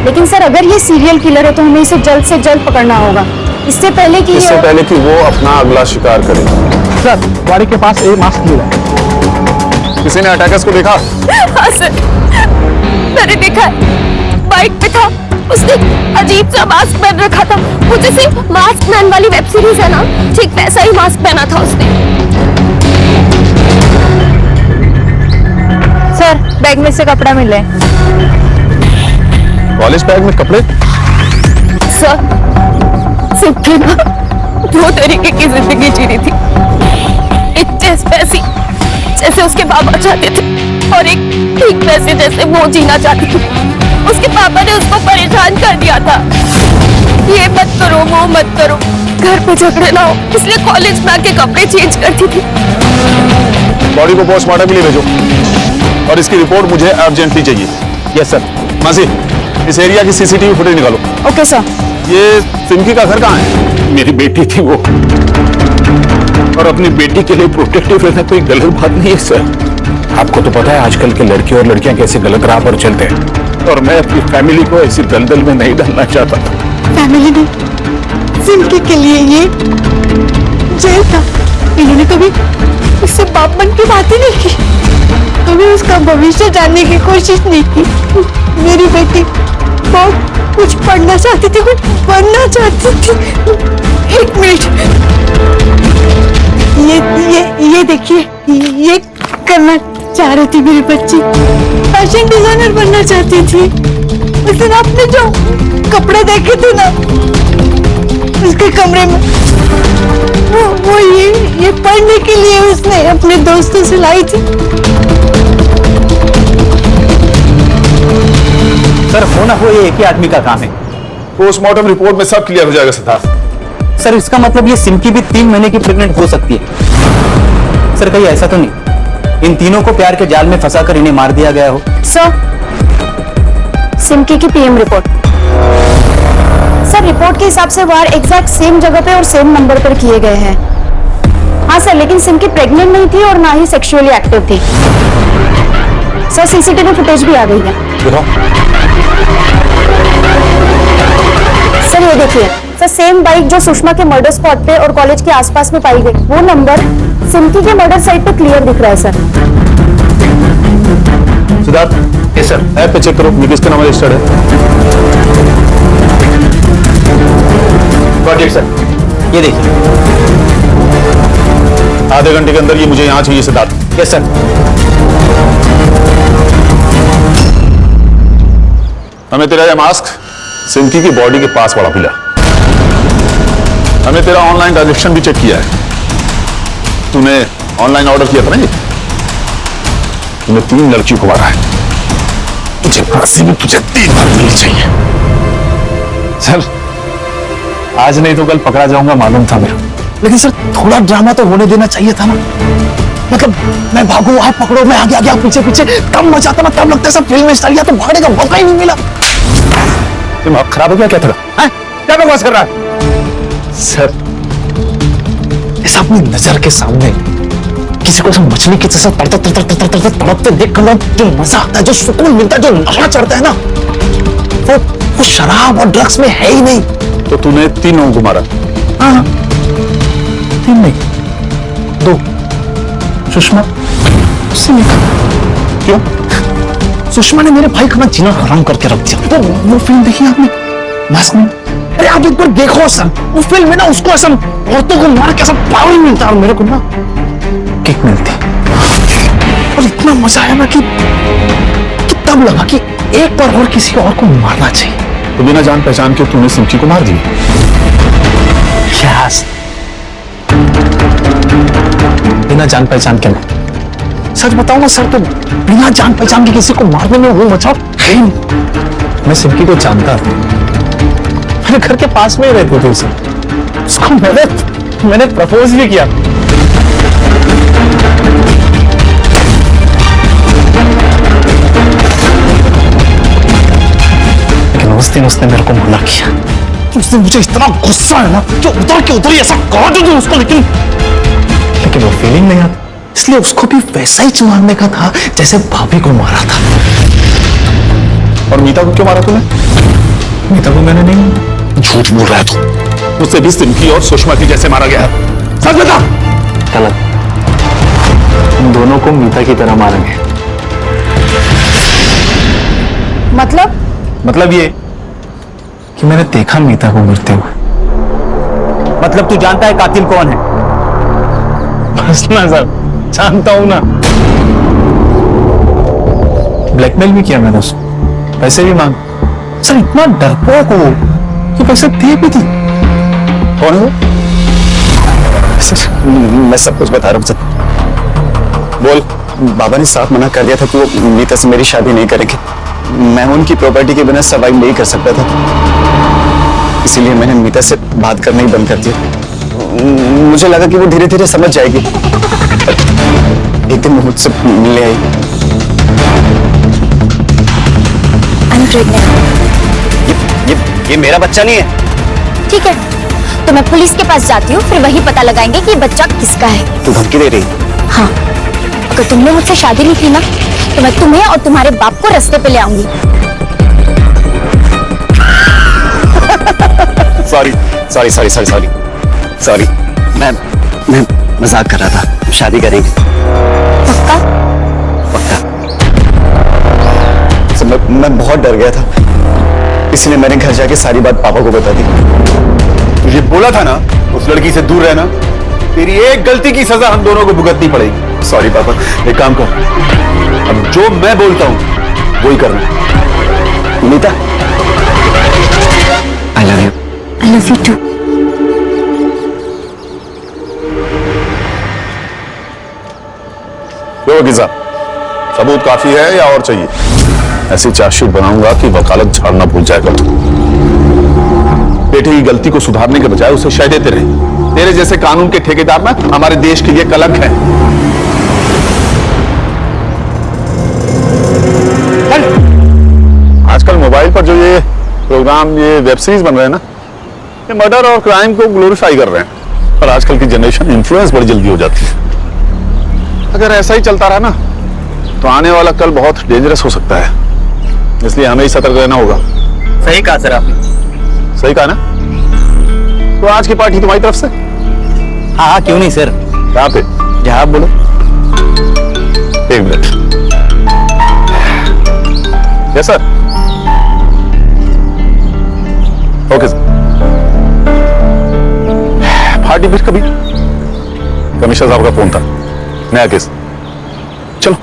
लेकिन सर अगर ये सीरियल किलर है तो हमें इसे जल्द से जल्द पकड़ना होगा, इससे पहले कि वो अपना अगला शिकार करे। सर गाड़ी के पास एक मास्क मिला है। किसी ने अटैकर्स को देखा? हाँ सर, मैंने देखा, बाइक पे था, उसने अजीब सा मास्क पहन रखा था। वो जैसे मास्क मैन वाली वेब सीरीज है ना, ठीक वैसा ही मास्क पहना था उसने। सर बैग में से कपड़ा मिले। कॉलेज बैग में कपड़े? सर सिद्धू ना 2 तरीके की जिंदगी जी रही थी, एक वैसी जैसे उसके बाबा चाहते थे और एक ठीक वैसे जैसे वो जीना चाहती थी। उसके पापा ने उसको परेशान कर दिया था, ये मत करो वो मत करो, घर पे झगड़े ना हो, इसलिए कॉलेज में आके कपड़े चेंज करती थी। बॉडी को पोस्टमार्टम के लिए भेजो और इसकी रिपोर्ट मुझे अर्जेंटली चाहिए। Yes sir. मासी, इस एरिया की सीसीटीवी फुटेज निकालो। Okay sir. ये सिमकी का घर कहाँ है? मेरी बेटी थी वो, और अपनी बेटी के लिए प्रोटेक्टिव रहना कोई गलत बात नहीं है सर। आपको तो पता है आजकल के लड़के और लड़कियां कैसे गलत राह पर चलते हैं, और मैं अपनी फैमिली को ऐसी दलदल में नहीं डालना चाहता। फैमिली ने सिमकी के लिए ये जेल था। इन्होंने कभी उससे बाप मन की बात ही नहीं की, कभी उसका भविष्य जानने की कोशिश नहीं की। मेरी बेटी बहुत कुछ पढ़ना चाहती थी, कुछ बनना चाहती थी। 1 मिनट, ये देखिए, ये करना चाह रही थी मेरी बच्ची, फैशन डिजाइनर बनना चाहती थी। उस दिन आपने जो कपड़े देखे थे ना उसके कमरे में, वो ये पढ़ने के लिए उसने अपने दोस्तों से लाई थी। सर होना हो ये एक ही आदमी का काम है। पोस्टमार्टम रिपोर्ट में सब क्लियर हो जाएगा सिद्धार्थ। सर इसका मतलब ये सिमकी भी 3 महीने की प्रेग्नेंट हो सकती है। सर कहीं ऐसा तो नहीं इन तीनों को प्यार के जाल में फंसाकर इन्हें मार दिया गया हो? सर, सिमकी की पीएम रिपोर्ट। सर रिपोर्ट के हिसाब से वार एग्जैक्ट सेम जगह पे और सेम नंबर पर किए गए हैं। हाँ सर, लेकिन सिमकी प्रेग्नेंट नहीं थी और ना ही सेक्सुअली एक्टिव थी। सर सीसीटीवी फुटेज भी आ गई है। सर ये देखिए, सर सेम बाइक जो सुषमा के मर्डर स्पॉट पे और कॉलेज के आसपास में पाई गई, वो नंबर सिम्की के मर्डर साइट पे क्लियर दिख रहा है sir. Siddharth, yes sir, app पे चेक करो ये किसका नाम रजिस्टर्ड है। Got it sir. ये देखिए, आधे घंटे के अंदर ये मुझे यहां चाहिए सिद्धार्थ। Yes sir. हमें तेरा ये मास्क सिम्की की बॉडी के पास वाला मिला। हमने तेरा ऑनलाइन ट्रांजैक्शन भी चेक किया है। तूने ऑनलाइन ऑर्डर किया था ना ये? तूने 3 लड़कियों को मारा है। तुझे फांसी में तुझे 3 बार मिलनी चाहिए। सर आज नहीं तो कल पकड़ा जाऊंगा मालूम था मेरा, लेकिन सर थोड़ा ड्रामा तो होने देना चाहिए था ना। मतलब मैं भागू, आप पकड़ो, मैं आगे आगे, आप पीछे पीछे, तब मजा आता ना, तब लगता है सब फिल्म स्टाइल। या तो भागने का मौका ही नहीं मिला। दिमाग खराब हो गया क्या तेरा? क्या बकवास कर रहा है सर? इस अपनी नजर के सामने किसी को मछली की जैसा तड़पते देख कर जो मजा आता है, जो सुकून मिलता है, जो नशा चढ़ता है ना, वो शराब और ड्रग्स में है ही नहीं। तो तूने 3 लोगों को मारा? हाँ 3 नहीं 2। सुषमा क्यों? सुषमा ने मेरे भाई का जीना हराम करके रख दिया। वो फिल्म देखी आपने मास्क में? अरे आप एक बार देखो सर, वो फिल्म में ना उसको ऐसा औरतों को मार के ऐसा पावर मिलता है और मेरे को ना किक मिलती और इतना मजा आया ना कि तब लगा कि एक बार और किसी और को मारना चाहिए। तो बिना जान पहचान के तूने सिम्की को मार दी? यस, बिना जान पहचान के। सच बताऊं ना सर, तो बिना जान पहचान के किसी को मारने में वो मचा है नहीं। मैं सिम्की को जानता था, मेरे घर के पास में ही रहती थी उसे। उसको मैंने प्रपोज भी किया। लेकिन उस दिन उसने मेरे को मना किया। उसने मुझे इतना गुस्सा है ना, जो उधर ही ऐसा काट दूं उसको, लेकिन वो फीलिंग नहीं आती। इसलिए उसको भी वैसा ही मारने का था जैसे भाभी को मारा था। और मीता को क्यों मारा तूने? मीता को मैंने नहीं। झूठ बोल रहा है तू। उसे भी सिम्की और सुषमा की जैसे मारा गया है। सच बता। गलत, इन दोनों को मीता की तरह मारेंगे। मतलब ये कि मैंने देखा मीता को मरते हुए। मतलब तू जानता है कातिल कौन है? बस ना सर, जानता हूं ना। ब्लैकमेल भी किया मैंने उसको, पैसे भी मांग। सर इतना डरपोक हो कि पैसे दिए भी थी। कौन है? सर मैं सब कुछ बता रहा हूँ सर। बोल। बाबा ने साफ मना कर दिया था कि वो मीता से मेरी शादी नहीं करेंगे। मैं उनकी प्रॉपर्टी के बिना सर्वाइव नहीं कर सकता था, इसीलिए मैंने मीता से बात करना ही बंद कर दिया। मुझे लगा कि वो धीरे धीरे समझ जाएगी। एक दिन वो मुझसे मिलने आई। I'm pregnant। ये मेरा बच्चा नहीं है। ठीक है, तो मैं पुलिस के पास जाती हूँ, फिर वही पता लगाएंगे कि बच्चा किसका है। तू धमकी दे रही? हाँ, अगर तुमने मुझसे शादी नहीं की ना, तो मैं तुम्हें और तुम्हारे बाप को रास्ते पे ले आऊंगी। सॉरी, मैं मजाक कर रहा था। शादी करेंगे पक्का? तो मैं बहुत डर गया था, इसलिए मैंने घर जाके सारी बात पापा को बता दी। तुझे बोला था ना उस लड़की से दूर रहना। तेरी एक गलती की सजा हम दोनों को भुगतनी पड़ेगी। सॉरी पापा। एक काम कर, अब जो मैं बोलता हूं वही करना। Meeta, I love you. I love you too। वकील साहब, सबूत काफी है या और चाहिए? ऐसी चार्जशीट बनाऊंगा कि वकालत झाड़ना भूल जाएगा तू। बेटे की गलती को सुधारने के बजाय उसे शह देते रहे। तेरे जैसे कानून के ठेकेदार ना हमारे देश के लिए कलंक है। आजकल मोबाइल पर जो ये प्रोग्राम, ये वेब सीरीज बन रहे हैं ना, ये मर्डर और क्राइम को ग्लोरीफाई कर रहे हैं। और आजकल की जनरेशन इन्फ्लुएंस बड़ी जल्दी हो जाती है। अगर ऐसा ही चलता रहा ना, तो आने वाला कल बहुत डेंजरस हो सकता है। इसलिए हमें ही सतर्क रहना होगा। सही कहा सर आपने। सही कहा ना? तो आज की पार्टी तुम्हारी तरफ से? हाँ हाँ, क्यों नहीं सर, कहाँ पे? जहाँ आप बोलो। एक minute. Yes sir. Okay sir. Party फिर कभी? कमिश्नर साहब का फोन था, नया केस। चलो।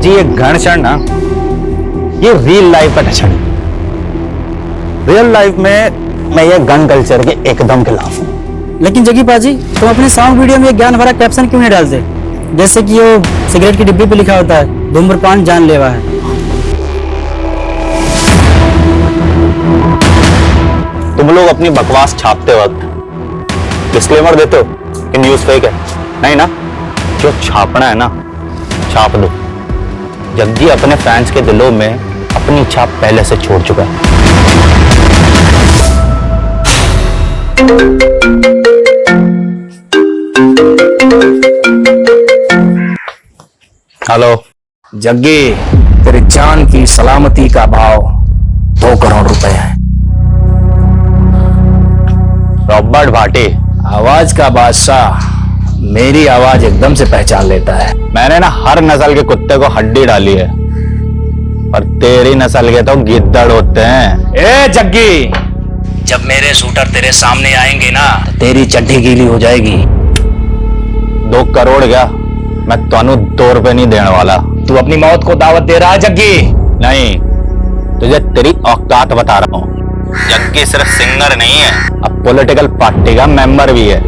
जी ये घन क्षण ना, ये रियल लाइफ का क्षण। रियल लाइफ में मैं ये गन कल्चर के एकदम खिलाफ हूँ। लेकिन जगी पाजी, तुम अपने साउंड वीडियो में ज्ञान भरा कैप्शन क्यों नहीं डालते? जैसे कि वो सिगरेट की डिब्बी पे लिखा होता है, धूम्रपान जानलेवा है। तुम लोग अपनी बकवास छापते वक्त डिस्क्लेमर देते हो कि न्यूज फेक है, नहीं ना? जो छापना है ना, छाप दो। जग्गी अपने फैंस के दिलों में अपनी छाप पहले से छोड़ चुका है। हेलो जग्गी, तेरी जान की सलामती का भाव 2 करोड़ रुपए है। रॉबर्ट भाटी, आवाज का बादशाह मेरी आवाज एकदम से पहचान लेता है। मैंने ना हर नस्ल के कुत्ते को हड्डी डाली है, पर तेरी नस्ल के तो गिद्दड़ होते हैं। ए जग्गी, जब मेरे शूटर तेरे सामने आएंगे ना, तो तेरी चड्डी गीली हो जाएगी। 2 करोड़ क्या, मैं तानू 2 रुपए नहीं देने वाला। तू अपनी मौत को दावत दे रहा है जग्गी? नहीं, तुझे तेरी औकात बता रहा हूँ। जग्गी सिर्फ सिंगर नहीं है, अब पॉलिटिकल पार्टी का मेंबर भी है।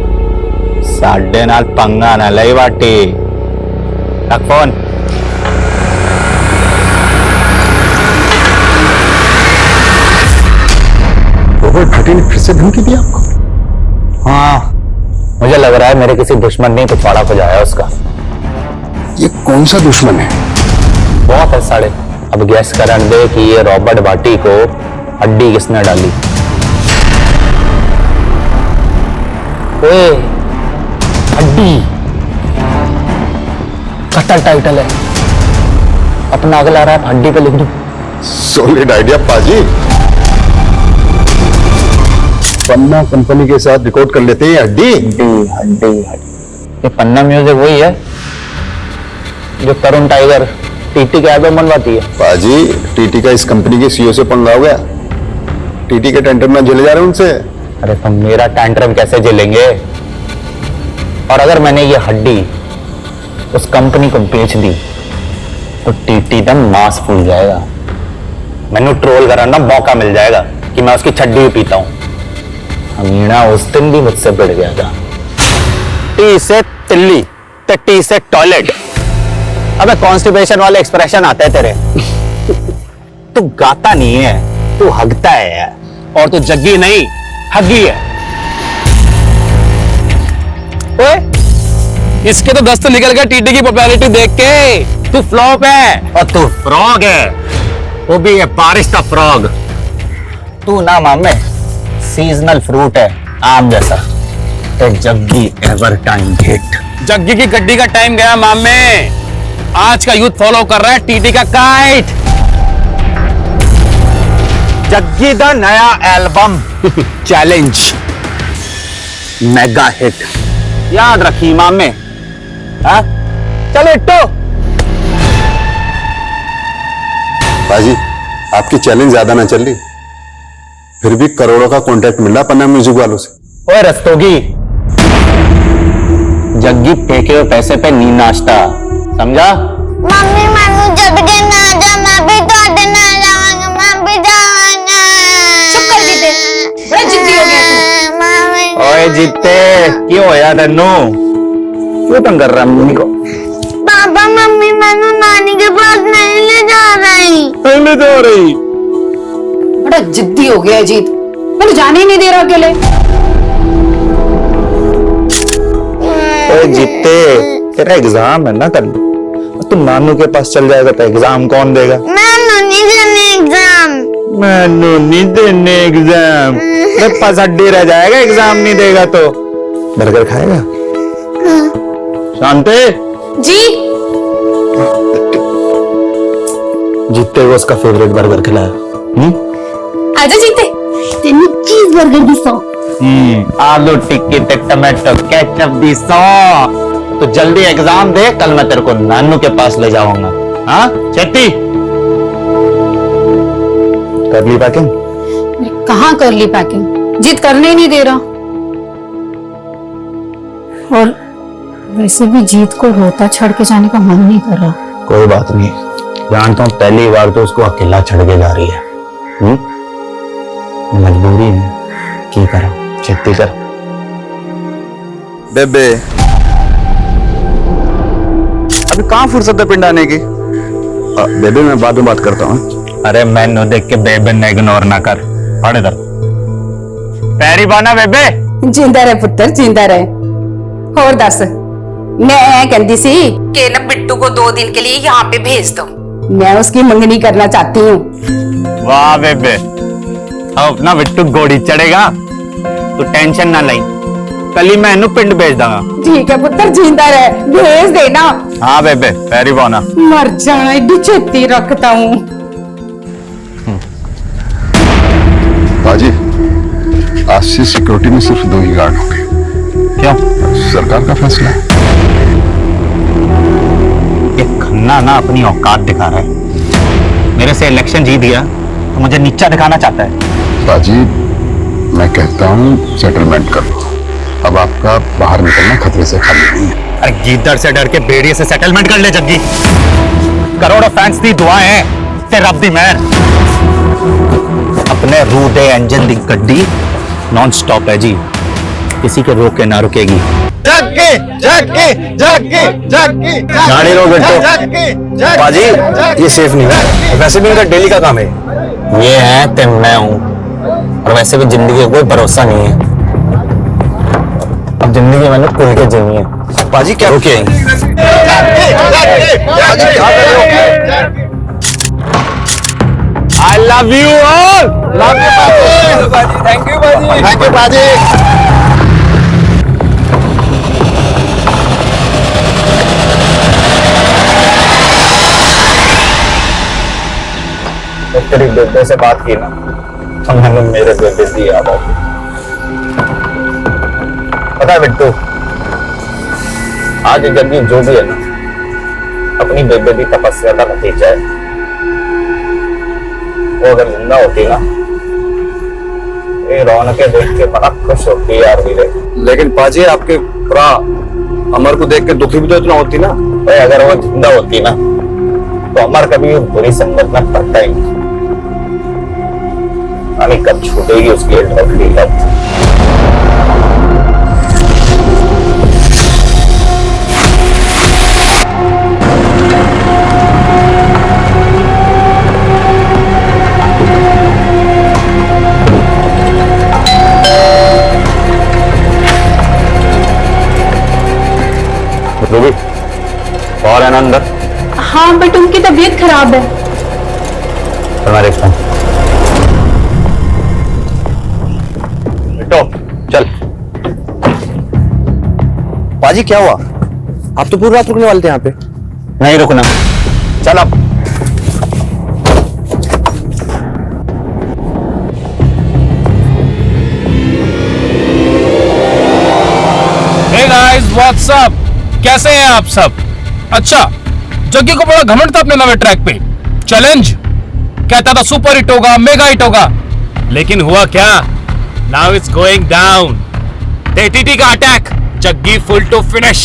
साढ़े नाल पंगा ना लई बाटी। रख फोन। रॉबर्ट भाटी ने फिर से धमकी दी आपको? हाँ, मुझे लग रहा है मेरे किसी दुश्मन ने पिछवाड़ा खोजाया उसका। ये कौन सा दुश्मन है? बहुत है साढ़े। अब गैस करने दे कि ये रॉबर्ट भाटी को हड्डी किसने डाली। ओए, हड्डी कत्ल टाइटल है, अपना अगला रैप हड्डी पे लिख दूं। सॉलिड आइडिया पाजी। पन्ना कंपनी के साथ रिकॉर्ड कर लेते हैं हड्डी। हड्डी। ये पन्ना म्यूजिक वही है जो तरुण टाइगर टीटी का एल्बम बनवाती है। पाजी, टीटी का इस कंपनी के सीईओ से पंगा हो गया। टीटी के टेंटर में झेले जा रहे हैं उनसे। अरे तुम मेरा टेंट्रम कैसे झेलेंगे? और अगर मैंने ये हड्डी उस कंपनी को बेच दी तो टीटी दम मांस फूल जाएगा। मैंने ट्रोल कराना मौका मिल जाएगा कि मैं उसकी छड्डी भी पीता हूं। अमीना उस दिन भी मुझसे भिड़ गया था। टी से तिल्ली तो टी से टॉयलेट। अबे कॉन्स्टिपेशन वाले एक्सप्रेशन आते हैं तेरे। तू गाता नहीं है, तू हगता है यार। और तू जग्गी नहीं, हग्गी है। ओए, इसके तो दस्त निकल गए टीटी की पॉपुलैरिटी देख के। तू फ्लॉप है और तू फ्रॉग है, वो भी है बारिश का फ्रॉग। तू ना मामे सीजनल फ्रूट है, आम जैसा। Jaggi ever time hit. Jaggi की गड्डी का टाइम गया मामे। आज का यूथ फॉलो कर रहा है टीटी का काइट। जग्गी दा नया एल्बम चैलेंज मेगा हिट, याद रखी मामे। हाँ? चलो इट्टो। पाजी, आपकी चैलेंज ज्यादा ना चल रही, फिर भी करोड़ों का कॉन्ट्रैक्ट मिल रहा पन्ना म्यूजिक वालों से। ओए रस्तोगी, जग्गी फेंके हुए पैसे पे नी नाश्ता, समझा? मम्मी मैनू जब के ना जा, मैं भी तोड़े ना जाऊंगा, मैं भी जाऊंगा। चुप कर जीते, बड़ा जिद्दी हो गया तू। ओए जीते, क्यों होया तन्नू? क्यों तंग कर रहा मम्मी को? पापा मम्मी मैनू नानी के पास नहीं ले जा रही। नहीं ले जा रही। बड़ा जिद्दी हो गया जीत, मैंने जाने ही नहीं दे रहा अकेले। ओए जीते, तेरा एग्जाम है ना कल, तू नानू के पास चल जाएगा तो एग्जाम कौन देगा? नानू नहीं देने एग्जाम। बस अड्डी रह जाएगा एग्जाम नहीं देगा तो। बर्गर खाएगा? शांति जी जीतते को उसका फेवरेट बर्गर खिलाया। आजा जीते तेन चीज बर्गर दी 100। आलू टिक्की टमाटो केचप दी 100। तो जल्दी एग्जाम दे, कल मैं तेरे को नानू के पास ले जाऊंगा। हाँ चेती कर ली पैकिंग? कहाँ कर ली पैकिंग, जीत करने ही नहीं दे रहा। और वैसे भी जीत को रोता छड़ के जाने का मन नहीं कर रहा। कोई बात नहीं, जानता हूँ पहली बार तो उसको अकेला छड़ के जा रही है। मजबूरी है, की करा खेती कर। बेबे अभी कहाँ फुर्सत है पिंड आने की? बेबे मैं बाद में बात करता हूँ। अरे मैंने देख के बेबे ने इग्नोर ना कर, पढ़ इधर। पैरी बाना बेबे। जिंदा रहे पुत्र जिंदा रहे। और दस मैं कहती सी कि ना बिट्टू को 2 दिन के लिए यहाँ पे भेज दो, मैं उसकी मंगनी करना चाहती हूँ। वाह बेबे, अब अपना बिट्टू घोड़ी चढ़ेगा, तू टेंशन ना लाई, कल ही मैं इन्हू पिंड भेज दूंगा। ठीक है पुत्र जिंदा रहे, भेज देना। हाँ बेबे पैरी बाना। मर जाना एडी छेती रखता हूँ। बाजी आज से सिक्योरिटी में सिर्फ 2 ही गार्ड होंगे। क्यों? सरकार का फैसला है। ये खन्ना ना अपनी औकात दिखा रहा है। मेरे से इलेक्शन जीत गया तो मुझे नीचा दिखाना चाहता है। बाजी मैं कहता हूँ सेटलमेंट कर लो, अब आपका बाहर निकलना खतरे से खाली नहीं है। अरे गीदड़ से डर के भेड़िए से सेटलमेंट कर ले जग्गी। करोड़ों फैंस दी दुआएं हैं ते रब दी मेहर। अपने रू दे इंजन दी गड्डी नॉन स्टॉप है जी, किसी के रोके ना रुकेगी। जाके जाके जाके जाके गाड़ी रोक बेटो। बाजी ये सेफ नहीं है, वैसे भी इनका डेली का काम है। ये है ते मैं हूँ, और वैसे भी जिंदगी का कोई भरोसा नहीं है। अब जिंदगी मैंने खुल के जीनी है। बाजी क्या रुकिए, I love you all. Love you बाजी। Thank you बाजी। Thank you बाजी। तेरी बेटे से बात की ना, तो मैंने मेरे बेटे की याद आ गई। पता है बिट्टू, आज जग्गी जो भी है ना, अपनी बेबे की तपस्या का नतीजा है। वो अगर जिंदा होती ना, ये रौनकें देख के बड़ा खुश होती यार वीरे। लेकिन बाजी आपके पूरा अमर को देख के दुखी भी तो इतना होती ना। भाई अगर वो जिंदा होती ना, तो अमर कभी बुरी संगत में पड़ता ही नहीं। कब छूटेगी उसकी लत। रूबी और है ना अंदर? हाँ बट उनकी तबीयत खराब है। तो मैं देखता हूँ। चल। बाजी क्या हुआ? आप तो पूरी रात रुकने वाले थे यहाँ पे। नहीं रुकना, चल अब। Hey guys, what's up? कैसे हैं आप सब? अच्छा, जग्गी को बड़ा घमंड था अपने नवे ट्रैक पे। चैलेंज कहता था सुपर हिट होगा, मेगा हिट होगा, लेकिन हुआ क्या? Now it's going down. TT का attack, Jaggi full to finish.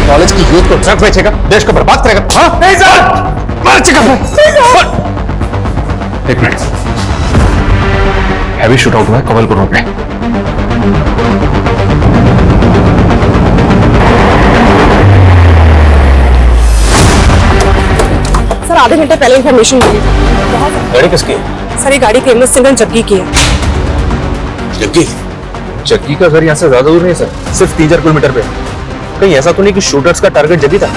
College की यूथ को ट्रक बेचेगा, देश को बर्बाद करेगा। हाँ नहीं सर, एक मिनट, हैवी शूट आउट हुआ है कवल को रोड पे। सर आधे घंटे पहले इन्फॉर्मेशन मिली। गाड़ी किसकी? सर ये गाड़ी फेमस सिंगर जग्गी की है। जग्गी? जग्गी का घर यहाँ से ज्यादा दूर नहीं है सर, सिर्फ 3-4 किलोमीटर पे। कहीं ऐसा तो नहीं कि शूटर्स का टारगेट जग्गी था?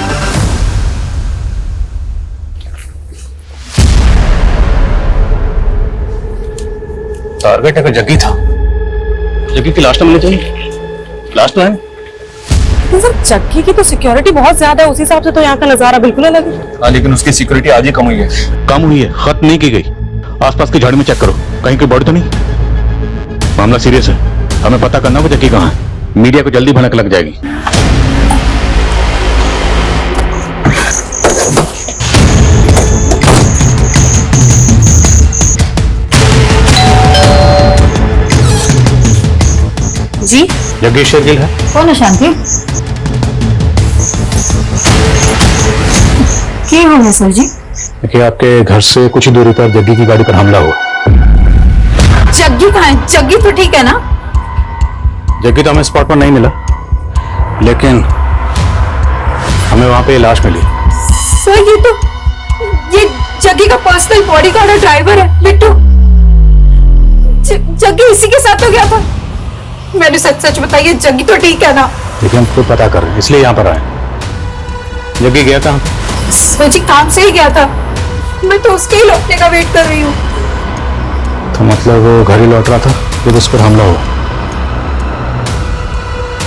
टारगेट अगर जग्गी था, जग्गी की लाश तो मिलनी चाहिए। लाश तो है। सर जग्गी की तो सिक्योरिटी बहुत ज्यादा है, उस हिसाब से तो यहाँ का नजारा बिल्कुल अलग है। हाँ, लेकिन उसकी सिक्योरिटी आज ही कम हुई है। कम हुई है, खत्म नहीं की गई। आसपास की झाड़ी में चेक करो, कहीं कोई बॉडी तो नहीं। मामला सीरियस है, हमें पता करना होगा जग्गी कहाँ है। मीडिया को जल्दी भनक लग जाएगी। जी जग्गी शेरगिल है। कौन है शांति? क्या हो गया सर जी? देखिए, आपके घर से कुछ ही दूरी पर जग्गी की गाड़ी पर हमला हुआ। जग्गी कहाँ है? जग्गी तो ठीक है ना? जग्गी तो हमें स्पॉट पर नहीं मिला, लेकिन हमें वहां पे लाश मिली। सर ये जग्गी का पर्सनल बॉडीगार्ड और ड्राइवर है बिट्टू। जग्गी इसी के साथ तो गया था। मैंने सच बताइए, जग्गी तो ठीक है ना? देखिए, हम खुद पता कर रहे हैं, इसलिए यहाँ पर आए। जग्गी गया कहाँ? सर जी काम से ही गया था, मैं तो उसके ही लौटने का वेट कर रही हूँ। तो मतलब वो घर ही लौट रहा था जब उस पर हमला हुआ।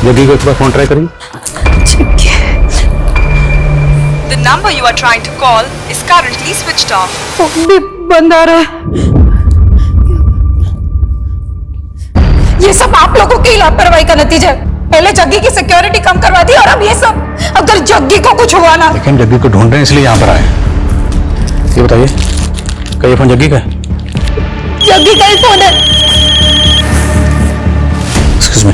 जग्गी को एक बार फोन ट्राई करिए। The number you are trying to call is currently switched off. Phone भी बंद आ रहा है। ये सब आप लोगों की लापरवाही का नतीजा है। पहले जग्गी की सिक्योरिटी कम करवा दी और अब ये सब। अगर जग्गी को कुछ हुआ ना। लेकिन जग्गी को ढूंढ रहे हैं, इसलिए यहाँ पर आए। ये बताइए, क्या ये फोन जग्गी का है? जग्गी का ही फोन है। Excuse me.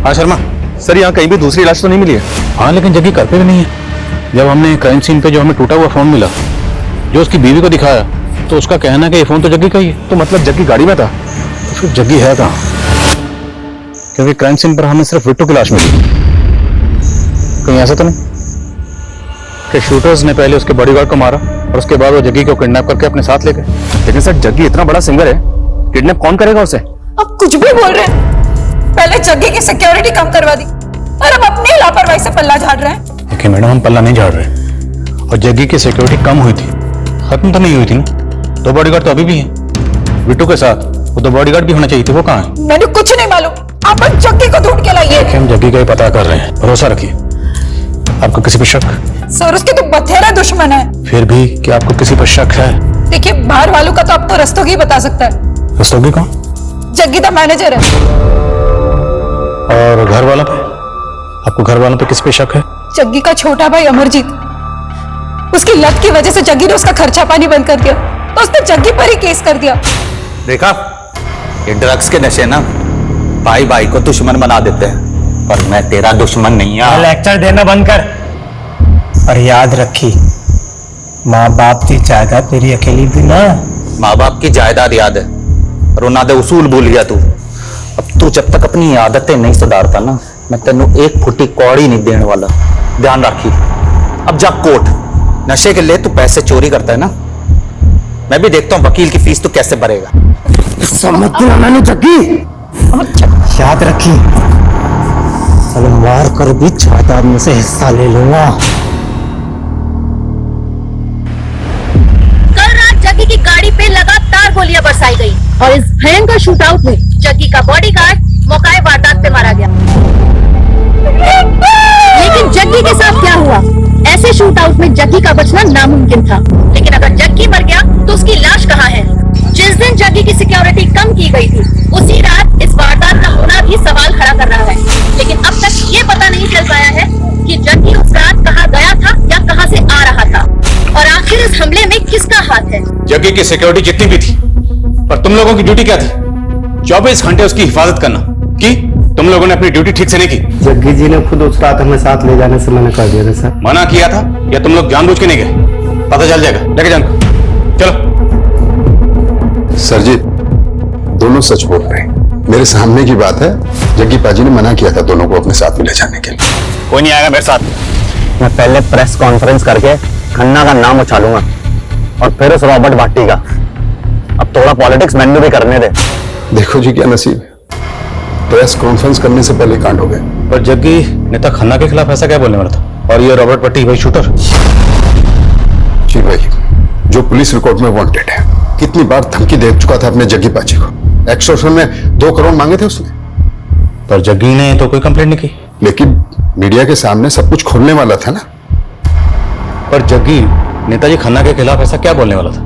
हाँ शर्मा सर, यहाँ कहीं भी दूसरी लाश तो नहीं मिली है? हाँ, लेकिन जग्गी घर पे भी नहीं है। जब हमने क्राइम सीन पे जो हमें टूटा हुआ फोन मिला, जो उसकी बीवी को दिखाया, तो उसका कहना है कि ये फोन तो जग्गी का ही है। तो मतलब जग्गी गाड़ी में था? तो फिर जग्गी है कहाँ? क्योंकि क्राइम सीन पर हमें सिर्फ बिट्टू की लाश मिली। कहीं ऐसा तो नहीं कि शूटर्स ने पहले उसके बॉडीगार्ड को मारा और उसके बाद वो जग्गी को किडनैप करके अपने साथ ले गए? लेकिन सर, जग्गी इतना बड़ा सिंगर है, किडनैप कौन करेगा उसे? अब कुछ भी बोल रहे हैं। पहले जग्गी की सिक्योरिटी कम करवा दी और अब अपनी लापरवाही से पल्ला झाड़ रहे हैं। देखिए मैडम, हम पल्ला नहीं झाड़ रहे, और जग्गी की सिक्योरिटी कम हुई थी, खत्म तो नहीं हुई थी ना। 2 बॉडीगार्ड तो अभी भी हैं बिट्टू के साथ। वो 2 बॉडीगार्ड भी होना चाहिए थे, वो कहाँ है? मैंने कुछ नहीं मालूम, आप जग्गी को ढूंढ के लाइए। हम जग्गी का ही पता कर रहे हैं, भरोसा रखिए। आपको किसी पर शक? सर उसके तो बथेरा दुश्मन है। फिर भी क्या आपको किसी पर शक है? देखिए, बाहर वालों का तो आपको रस्तोगी बता सकता है। रस्तोगी कौन? जग्गी तो मैनेजर है। और घर वालों पे? आपको घर वालों पे किस पे शक है? जग्गी का छोटा भाई अमरजीत, उसकी लत की वजह से जग्गी ने उसका खर्चा पानी बंद कर दिया, तो उसने जग्गी पर ही केस कर दिया। देखा, ये ड्रग्स के नशे ना भाई भाई को दुश्मन बना देते हैं, पर मैं तेरा दुश्मन नहीं है। लेक्चर देना बंद कर और याद रखी, माँ बाप की जायदाद तेरी अकेली थी ना। माँ बाप की जायदाद याद है, रोना दे उसूल भूल गया तू। अब तू जब तक अपनी आदतें नहीं सुधारता ना, मैं तेनू एक फुटी कौड़ी नहीं देने वाला, ध्यान रखी। अब जा कोर्ट, नशे के लिए तू पैसे चोरी करता है ना, मैं भी देखता हूँ वकील की फीस तू कैसे भरेगा। मैंने जग्गी याद रखी, चलो मार कर भी जायदाद में से हिस्सा ले लूंगा। कल रात जग्गी की गाड़ी पे लगातार गोलियां बरसाई गई और इस भयंकर शूटआउट में जग्गी का बॉडीगार्ड मौके वारदात पे मारा गया। लेकिन जग्गी के साथ क्या हुआ? ऐसे शूटआउट में जग्गी का बचना नामुमकिन था, लेकिन अगर जग्गी मर गया तो उसकी लाश कहाँ है? जिस दिन जग्गी की सिक्योरिटी कम की गई थी, उसी रात इस वारदात का होना भी सवाल खड़ा कर रहा है। लेकिन अब तक ये पता नहीं चल पाया है कि जग्गी उस रात कहाँ गया था या कहाँ से आ रहा था, और आखिर इस हमले में किसका हाथ है? जग्गी की सिक्योरिटी जितनी भी थी, पर तुम लोगों की ड्यूटी क्या थी? 24 घंटे उसकी हिफाजत करना की। तुम लोगों ने अपनी ड्यूटी ठीक से नहीं की। जग्गी जी ने खुद उस रात हमें साथ ले जाने से मना कर दिया था सर। मना किया था या तुम लोग जानबूझ के नहीं गए? पता चल जाएगा, लेके जान। चलो। सर जी, दोनों सच बोल रहे हैं। मेरे सामने की बात है, जग्गी पाजी ने मना किया था दोनों को अपने साथ में ले जाने के लिए। कोई नहीं आएगा मेरे साथ। मैं पहले प्रेस कॉन्फ्रेंस करके खन्ना का नाम उछालूंगा और फिर उस रॉबर्ट भाटी का। अब थोड़ा पॉलिटिक्स मैंने भी करने दे। देखो जी क्या नसीब है, प्रेस कॉन्फ्रेंस करने से पहले कांड हो गए। पर जग्गी नेता खन्ना के खिलाफ ऐसा क्या बोलने वाला था? और ये रॉबर्ट भट्टी भाई शूटर? जी भाई, जो पुलिस रिकॉर्ड में वांटेड है, कितनी बार धमकी दे चुका था अपने जग्गी पाजी को। एक्सटॉर्शन में 2 करोड़ मांगे थे उसने। पर जग्गी ने तो कोई कंप्लेंट नहीं की। लेकिन मीडिया के सामने सब कुछ खोलने वाला था ना। पर जग्गी नेताजी खन्ना के खिलाफ ऐसा क्या बोलने वाला था?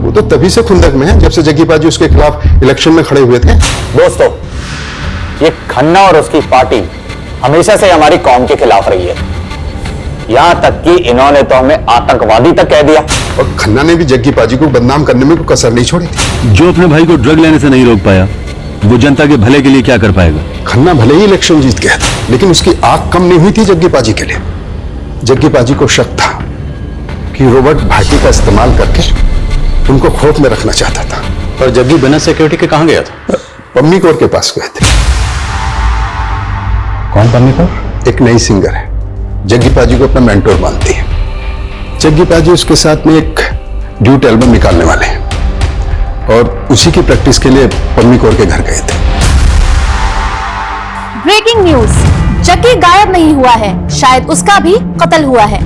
वो तो तभी से खुंदक में है जब से जग्गी पाजी उसके खिलाफ इलेक्शन में खड़े हुए थे। दोस्तों, ये खन्ना और उसकी पार्टी हमेशा से हमारी कौम के खिलाफ रही है। यहां तक कि इन्होंने तो हमें आतंकवादी तक कह दिया। और खन्ना ने भी जग्गी पाजी को बदनाम करने में कोई कसर नहीं छोड़ी थी। जो अपने भाई को ड्रग लेने से नहीं रोक पाया, वो जनता के भले के लिए क्या कर पाएगा? खन्ना भले ही इलेक्शन जीत गया था, लेकिन उसकी आंख कम नहीं हुई थी जग्गी पाजी के लिए। जग्गी पाजी को शक था कि रॉबर्ट भाटी का इस्तेमाल करके उनको खौफ में रखना चाहता था। पर जग्गी बिना सिक्योरिटी के कहां गया था? पम्मी कौर के पास गए थे। कौन पम्मी कौर? एक नई सिंगर है, जग्गी पाजी को अपना मेंटोर मानती है। जग्गी पाजी उसके साथ में एक ड्यूट एल्बम निकालने वाले हैं और उसी की प्रैक्टिस के लिए पम्मी कौर के घर गए थे। ब्रेकिंग न्यूज, जग्गी गायब नहीं हुआ है, शायद उसका भी कत्ल हुआ है।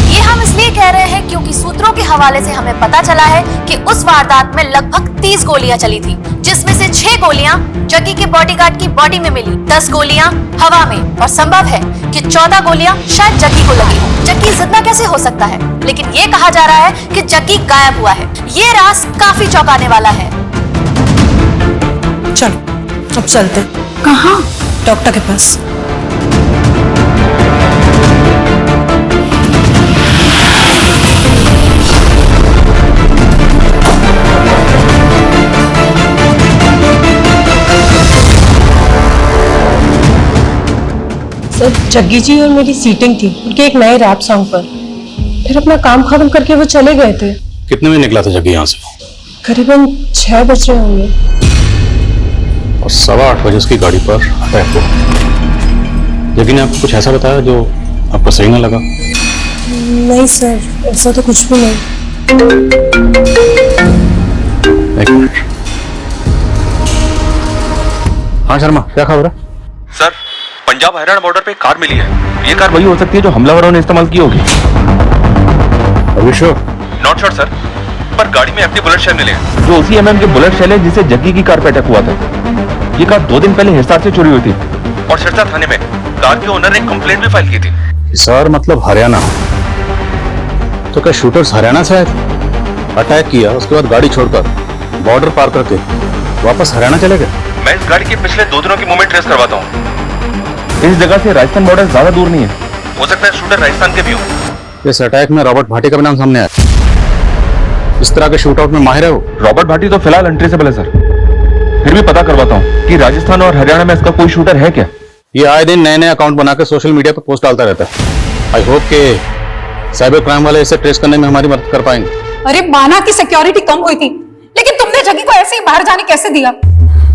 ये हम इसलिए कह रहे हैं क्योंकि सूत्रों के हवाले से हमें पता चला है कि उस वारदात में लगभग 30 गोलियां चली थी, जिसमें से 6 गोलियां जग्गी के बॉडीगार्ड की बॉडी में मिली, 10 गोलियां हवा में, और संभव है कि 14 गोलियां शायद जग्गी को लगी हो। जग्गी जिंदा कैसे हो सकता है? लेकिन ये कहा जा रहा है कि जग्गी गायब हुआ है। ये राज काफी चौंकाने वाला है। चलो अब चलते। कहाँ? डॉक्टर के पास। सर, जग्गी जी और मेरी सीटिंग थी उनके एक नए रैप सॉन्ग पर। फिर अपना काम खत्म करके वो चले गए थे। कितने बजे निकला था जग्गी यहाँ से? करीबन 6 बज रहे होंगे। और 8:15 बजे उसकी गाड़ी पर अटैक हुआ। जग्गी ने आपको कुछ ऐसा बताया जो आपको सही ना लगा? नहीं सर, ऐसा तो कुछ भी नहीं। एक मिनट। हाँ शर्मा, क्या खबर है? सर, पंजाब हरियाणा बॉर्डर पे एक कार मिली है। ये कार वही हो सकती है जो हमलावरों ने इस्तेमाल की होगी। नॉट श्योर सर, पर गाड़ी में एक्टिव बुलेट शेल मिले हैं, जो उसी एमएम के बुलेट शेल है जिसे जग्गी की कार पे अटैक हुआ था। ये कार 2 दिन पहले हिसार से चोरी हुई थी और सिरसा थाने में कार के ओनर ने कंप्लेंट भी फाइल की थी। हिसार मतलब हरियाणा? तो क्या शूटर्स हरियाणा से आए थे? अटैक किया, उसके बाद गाड़ी छोड़कर बॉर्डर पार करके वापस हरियाणा चले गए? मैं इस गाड़ी के पिछले 2 दिनों की मूवमेंट ट्रेस करवाता हूँ। इस जगह से राजस्थान बॉर्डर ज्यादा दूर नहीं है, हो सकता है शूटर राजस्थान के भी हो। इस अटैक में रॉबर्ट भाटी का भी नाम सामने आया। इस तरह के शूट आउट में माहिर है वो। रॉबर्ट भाटी तो फिलहाल अनट्रेसेबल है सर, फिर भी पता करवाता हूँ कि राजस्थान और हरियाणा में इसका कोई शूटर है क्या। ये आए दिन नए नए अकाउंट बनाकर सोशल मीडिया पर पोस्ट डालता रहता है। आई होप कि साइबर क्राइम वाले इसे ट्रेस करने में हमारी मदद कर पाएंगे। अरे माना की सिक्योरिटी कम हुई थी, लेकिन तुमने जग्गी को ऐसे ही बाहर जाने कैसे दिया?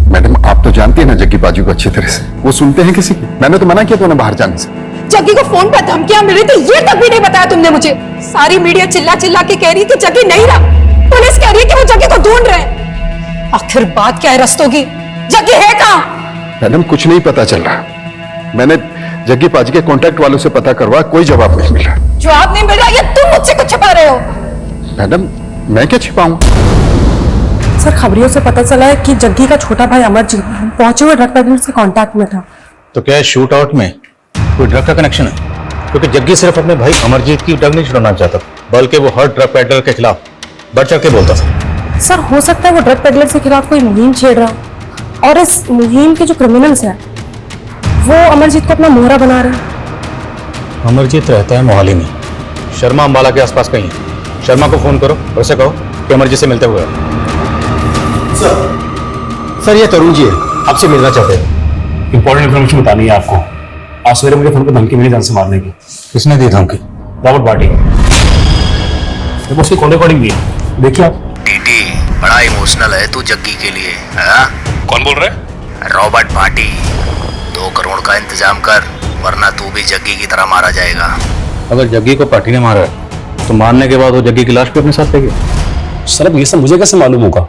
मैडम, आप तो जानती है ना जग्गी पाजी को अच्छी तरह से। वो सुनते हैं किसी की? मैंने तो मना किया था उन्हें बाहर जाने से। जग्गी को फोन पर धमकियां मिली थी, ये तक भी नहीं बताया तुमने मुझे। सारी मीडिया चिल्ला चिल्ला के कह रही कि जग्गी नहीं रहा, पुलिस कह रही है कि वो जग्गी को ढूंढ रहे हैं। आखिर बात क्या है रस्तों की? जग्गी है कहाँ? मैडम, कुछ नहीं पता चल रहा। मैंने जग्गी पाजी के कॉन्टैक्ट वालों से पता करवा, कोई जवाब नहीं मिला। जवाब नहीं मिला? ये तुम मुझसे कुछ छिपा रहे हो? मैडम, मैं क्या छिपाऊं? सर, खबरियों से पता चला है कि जग्गी का छोटा भाई अमरजीत पहुंचे हुए ड्रग पेडलर्स के कांटेक्ट में था। तो क्या शूट आउट में कोई ड्रग का कनेक्शन है? क्योंकि जग्गी सिर्फ अपने भाई अमरजीत की ड्रग नहीं छुड़ाना चाहता, बल्कि वो हर ड्रग पेडलर के खिलाफ बढ़ चढ़ के बोलता था। सर, हो सकता है वो ड्रग पेडलर के खिलाफ कोई मुहिम छेड़ रहा हो और इस मुहिम के जो क्रिमिनल्स हैं वो अमरजीत को अपना मोहरा बना रहे हैं। अमरजीत रहता है मोहाली में, शर्मा अंबाला के आसपास कहीं है। शर्मा को फोन करो और उसे कहो कि अमरजीत से मिलते हुए। सर, ये तरुण जी है, आपसे मिलना चाहते हैं। इंपॉर्टेंट इन्फॉर्मेशन बतानी है आपको। आज सवेरे मुझे फोन पर धमकी मिली जान से मारने की। किसने दी धमकी? रॉबर्ट भाटी। उसकी कॉल रिकॉर्डिंग भी है, देखिए आप। टीटी, बड़ा इमोशनल है तू जग्गी के लिए। हाँ? कौन बोल रहा है? रॉबर्ट भाटी, 2 करोड़ का इंतजाम कर, वरना तू भी जग्गी की तरह मारा जाएगा। अगर जग्गी को पार्टी ने मारा है तो मारने के बाद वो जग्गी की लाश भी अपने साथ ले गए। सर अब ये सब मुझे कैसे मालूम होगा?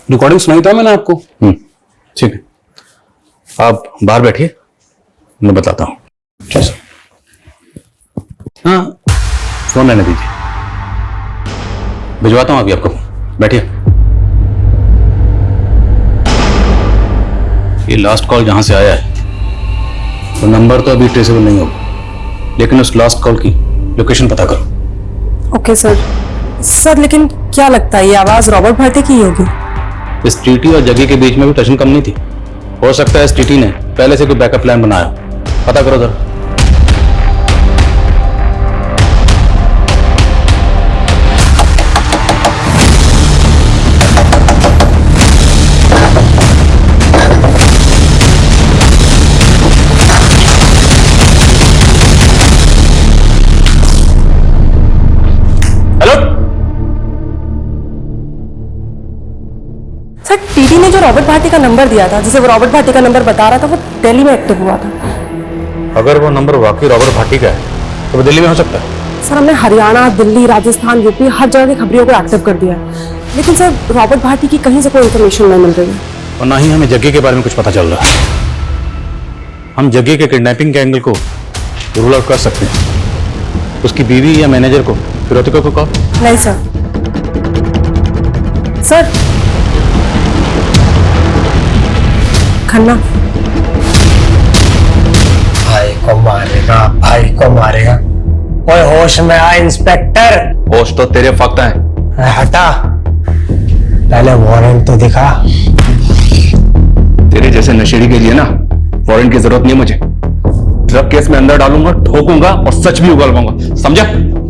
रिकॉर्डिंग सुनाई था मैंने आपको। ठीक है, आप बाहर बैठिए, मैं बताता हूँ। हाँ, फोन रहने दीजिए, भिजवाता हूँ अभी आपको। बैठिए। ये लास्ट कॉल जहां से आया है तो नंबर तो अभी ट्रेसेबल नहीं होगा, लेकिन उस लास्ट कॉल की लोकेशन पता करो। Okay sir. सर लेकिन क्या लगता है ये आवाज रॉबर्ट भाटी की ही होगी? इस टीटी और जग्गी के बीच में भी टशन कम नहीं थी। हो सकता है इस टीटी ने पहले से कोई बैकअप प्लान बनाया। पता करो जरा। सर टीटी ने जो रॉबर्ट भाटी का नंबर दिया था, जिसे वो रॉबर्ट भाटी का नंबर बता रहा था, वो दिल्ली में एक्टिव हुआ था। अगर वो नंबर वाकई रॉबर्ट भाटी का है तो वो दिल्ली में हो सकता है। सर हमने हरियाणा, दिल्ली, राजस्थान, यूपी हर जगह की खबरियों को एक्टिव कर दिया है, लेकिन सर रॉबर्ट भाटी की कहीं से कोई इन्फॉर्मेशन नहीं मिल रही है। और ना ही हमें जग्गी के बारे में कुछ पता चल रहा है। हम जग्गी के किडनैपिंग के एंगल को रूल आउट कर सकते हैं। उसकी बीवी या मैनेजर को, फिरोतिका को कॉल? नहीं सर। सर खन्ना भाई को मारेगा, भाई को मारेगा। ओए होश में आ इंस्पेक्टर। होश तो तेरे फक्त हैं। हटा, पहले वारंट तो दिखा। तेरे जैसे नशेड़ी के लिए ना वारंट की जरूरत नहीं मुझे। ड्रग केस में अंदर डालूंगा, ठोकूंगा और सच भी उगलवाऊंगा, समझा?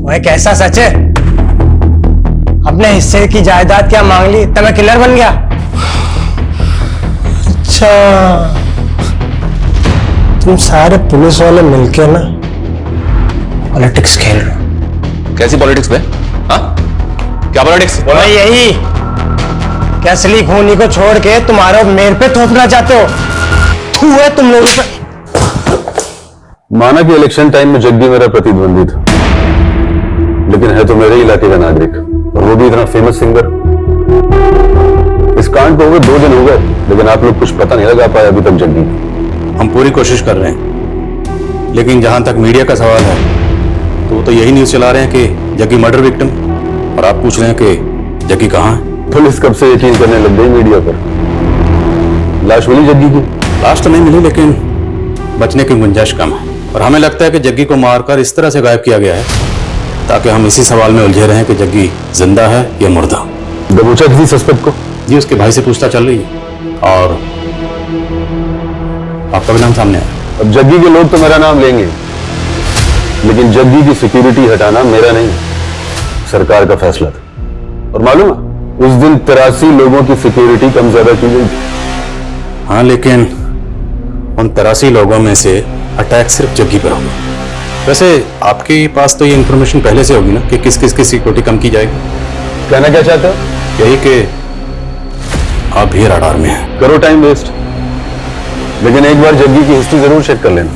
ओए कैसा सच है? अपने हिस्से की जायदाद क्या मांग ली, तब मैं किलर बन गया? अच्छा, तुम सारे पुलिस वाले मिलके ना पॉलिटिक्स खेल रहे हो। कैसी पॉलिटिक्स बे? हाँ? क्या पॉलिटिक्स? बोला यही कि असली खूनी को छोड़ के तुम्हारा मेरे पे थोपना चाहते हो। थू है तुम लोगों पे। माना कि इलेक्शन टाइम में जग्गी मेरा प्रतिद्वंदी था, लेकिन है तो मेरे इलाके का नागरिक, और वो भी इतना फेमस सिंगर। इस कांड को 2 दिन हो गए, लेकिन आप लोग कुछ पता नहीं लगा पाए अभी तक जग्गी। हम पूरी कोशिश कर रहे हैं, लेकिन जहां तक मीडिया का सवाल है तो वो तो यही न्यूज चला रहे हैं कि जग्गी मर्डर विक्टिम, और आप पूछ रहे हैं कि जग्गी कहाँ है। पुलिस कब से यकीन करने लग गई मीडिया पर। लाश मिली जग्गी की? लाश तो नहीं मिली, लेकिन बचने की गुंजाइश कम है, और हमें लगता है कि जग्गी को मारकर इस तरह से गायब किया गया है ताकि हम इसी सवाल में उलझे रहें कि जग्गी जिंदा है या मुर्दा। दबोचा किसी सस्पेक्ट को? जी, उसके भाई से पूछताछ चल रही है, और आपका भी नाम सामने आया। अब जग्गी के लोग तो मेरा नाम लेंगे, लेकिन जग्गी की सिक्योरिटी हटाना मेरा नहीं, सरकार का फैसला था। और मालूम है, उस दिन 83 लोगों की सिक्योरिटी कम ज्यादा की गई थी। हाँ, लेकिन उन 83 लोगों में से अटैक सिर्फ जग्गी पर होगा। वैसे आपके पास तो ये इन्फॉर्मेशन पहले से होगी ना कि किस किस की सिक्योरिटी कम की जाएगी। कहना क्या चाहते हो? यही कि आप भी रडार में हैं। करो टाइम वेस्ट, लेकिन एक बार जग्गी की हिस्ट्री जरूर चेक कर लेना।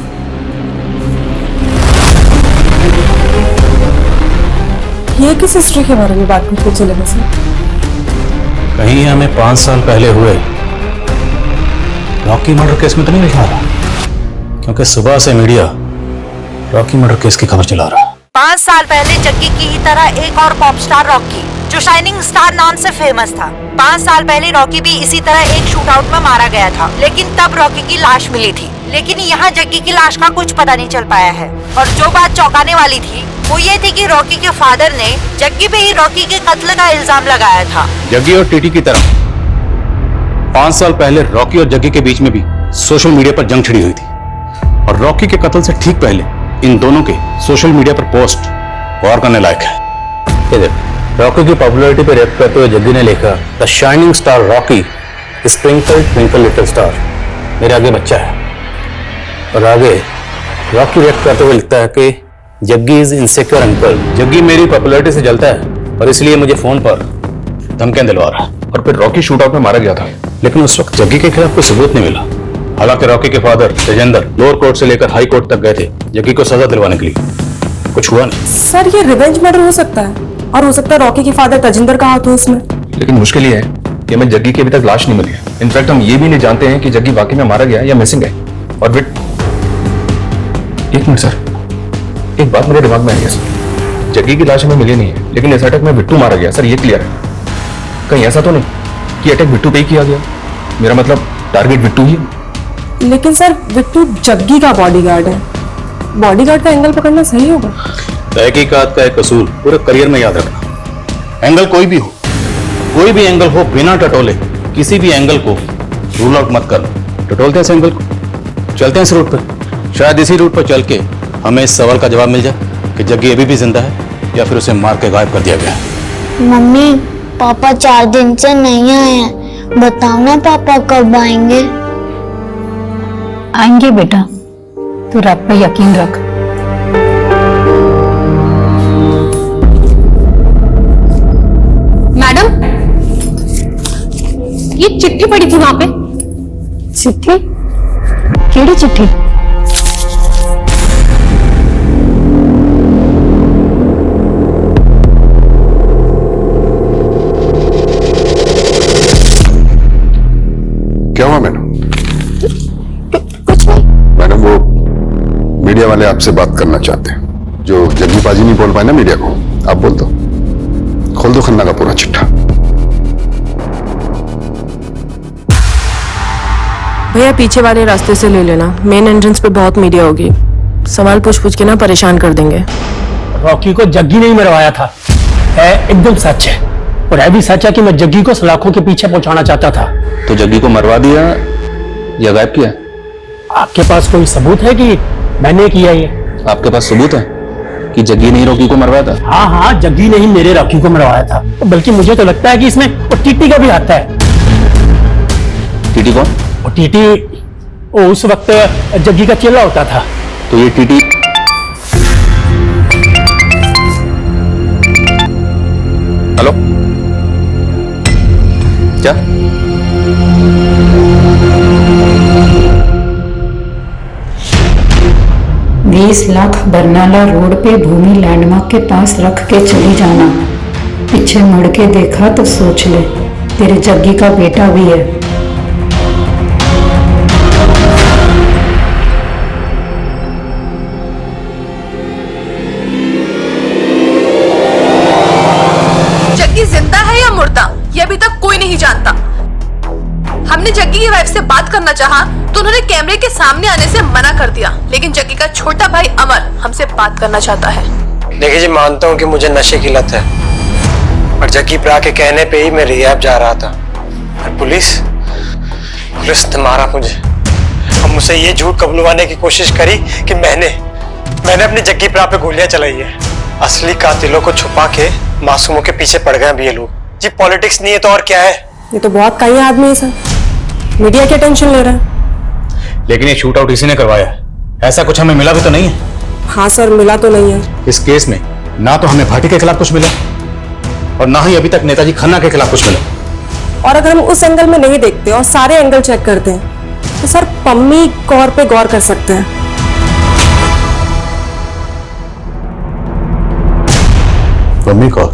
ये किस हिस्ट्री के बारे में बात करते चले वैसे? कहीं हमें 5 साल पहले हुए रॉकी मर्डर केस में तो नहीं लिखा रहा, क्योंकि सुबह से मीडिया रॉकी मर्डर केस की खबर चला रहा है। 5 साल पहले जग्गी की ही तरह एक और पॉप स्टार रॉकी, जो शाइनिंग स्टार नाम से फेमस था। 5 साल पहले रॉकी भी इसी तरह एक शूटआउट में मारा गया था, लेकिन तब रॉकी की लाश मिली थी। लेकिन यहाँ जग्गी की लाश का कुछ पता नहीं चल पाया है। और जो बात चौंकाने वाली थी वो ये थी कि रॉकी के फादर ने जग्गी पे ही रॉकी के कत्ल का इल्जाम लगाया था। जग्गी और टीटी की तरह 5 साल पहले रॉकी और जग्गी के बीच में भी सोशल मीडिया पर जंग छिड़ी हुई थी, और रॉकी के कत्ल से ठीक पहले इन दोनों के सोशल मीडिया पर पोस्ट गौर करने लायक है। ये देख, रॉकी की पॉपुलैरिटी पर रिएक्ट करते हुए जग्गी ने लिखा, the shining star Rocky sprinkle twinkle little star, मेरे आगे बच्चा है। और आगे रॉकी रिएक्ट करते हुए लिखता है कि Jaggi is insecure uncle, Jaggi मेरी पॉपुलैरिटी से जलता है और इसलिए मुझे फोन पर धमकियां दिलवा रहा है। और फिर रॉकी शूटआउट में मारा गया था। लेकिन उस वक्त जग्गी के खिलाफ कोई सबूत नहीं मिला। हालांकि रॉकी के फादर तेजेंद्र लोअर कोर्ट से लेकर हाई कोर्ट तक गए थे जग्गी को सजा दिलवाने के लिए, कुछ हुआ नहीं। सर ये रिवेंज मर्डर हो सकता है, और हो सकता है रॉकी के फादर तजिंदर का हाथ हो इसमें। लेकिन मुश्किल ये है कि हमें जग्गी की अभी तक लाश नहीं मिली है। इनफैक्ट हम ये भी नहीं जानते हैं कि जग्गी वाकई में मारा गया या मिसिंग है। और फिर एक मिनट सर, एक बात मेरे दिमाग में आई है सर, जग्गी की लाश हमें मिली नहीं है, लेकिन इस अटैक में बिट्टू मारा गया। सर ये क्लियर है, कहीं ऐसा तो नहीं कि अटैक बिट्टू पे ही किया गया? मेरा मतलब टारगेट बिट्टू ही। लेकिन सर बिट्टू जग्गी का बॉडीगार्ड है, बॉडीगार्ड का एंगल पकड़ना सही होगा? तहकीकात का एक कसूर पूरे करियर में याद रखना, एंगल कोई भी हो, कोई भी एंगल हो, बिना टटोले किसी भी एंगल को रूल आउट मत करना। टटोलते हैं इस एंगल को, चलते हैं इस रूट पर, शायद इसी रूट पर चल के हमें इस सवाल का जवाब मिल जाए कि जग्गी अभी भी जिंदा है या फिर उसे मार के गायब कर दिया गया है। मम्मी पापा 4 दिन से नहीं आए हैं, बताओ ना पापा कब आएंगे? आएंगे बेटा, तू रब पे यकीन रख। मैडम ये चिट्ठी पड़ी थी वहां पे। चिट्ठी? केड़ी चिट्ठी? क्या हुआ मैडम? कुछ नहीं। मैडम वो मीडिया वाले आपसे बात करना चाहते हैं। जो जग्गी पाजी नहीं बोल पाए ना मीडिया को, आप बोल दो, खोल दो खन्ना का पूरा चिट्ठा। भैया पीछे वाले रास्ते से ले लेना, मेन एंट्रेंस पे बहुत मीडिया होगी, सवाल पूछ के ना परेशान कर देंगे। रॉकी को जग्गी नहीं मरवाया था, है एकदम सच है, और है भी सच है कि मैं जग्गी को सलाखों के पीछे पहुंचाना चाहता था। तो जग्गी को मरवा दिया या गायब किया? आपके पास कोई सबूत है कि मैंने किया ये? आपके पास सबूत है कि जग्गी ने रॉकी को मरवाया था? हाँ हाँ, जग्गी ने ही मेरे रॉकी को मरवाया था, बल्कि मुझे तो लगता है कि इसमें वो टीटी का भी हाथ है। टीटी कौन? वो टीटी वो उस वक्त जग्गी का चेला होता था। तो ये टीटी हेलो क्या? 20 लाख बरनाला रोड पे भूमि लैंडमार्क के पास रख के चली जाना, पीछे मुड़ के देखा तो सोच ले तेरे जग्गी का बेटा भी है। जग्गी जिंदा है या मुर्दा ये अभी तक कोई नहीं जानता। हमने जग्गी की वाइफ से बात करना चाहा तो उन्होंने कैमरे के सामने आने से मना कर दिया, लेकिन जग्गी का छोटा भाई अमर हमसे बात करना चाहता है। देखिए जी, मानता हूँ कि मुझे नशे की लत है, पर जग्गी प्रा के कहने पे ही मैं रिहैब जा रहा था, और पुलिस ने मारा मुझे। अब मुझसे ये झूठ कबूलवाने की कोशिश करी कि मैंने अपनी जग्गी प्रा पे गोलियां चलाई है। असली कातिलों को छुपा के मासूमों के पीछे पड़ गए अभी ये लोग। जी पॉलिटिक्स नहीं है तो और क्या है? ये तो बहुत कई आदमी है सर, मीडिया क्या टेंशन ले रहा है? लेकिन ये शूट आउट इसी ने करवाया है, ऐसा कुछ हमें मिला भी तो नहीं है। हाँ सर, मिला तो नहीं है। इस केस में ना तो हमें भाटी के खिलाफ कुछ मिला और ना ही अभी तक नेताजी खन्ना के खिलाफ कुछ मिला। और अगर हम उस एंगल में नहीं देखते और सारे एंगल चेक करते हैं तो सर पम्मी कौर पे गौर कर सकते हैं। पम्मी कौर?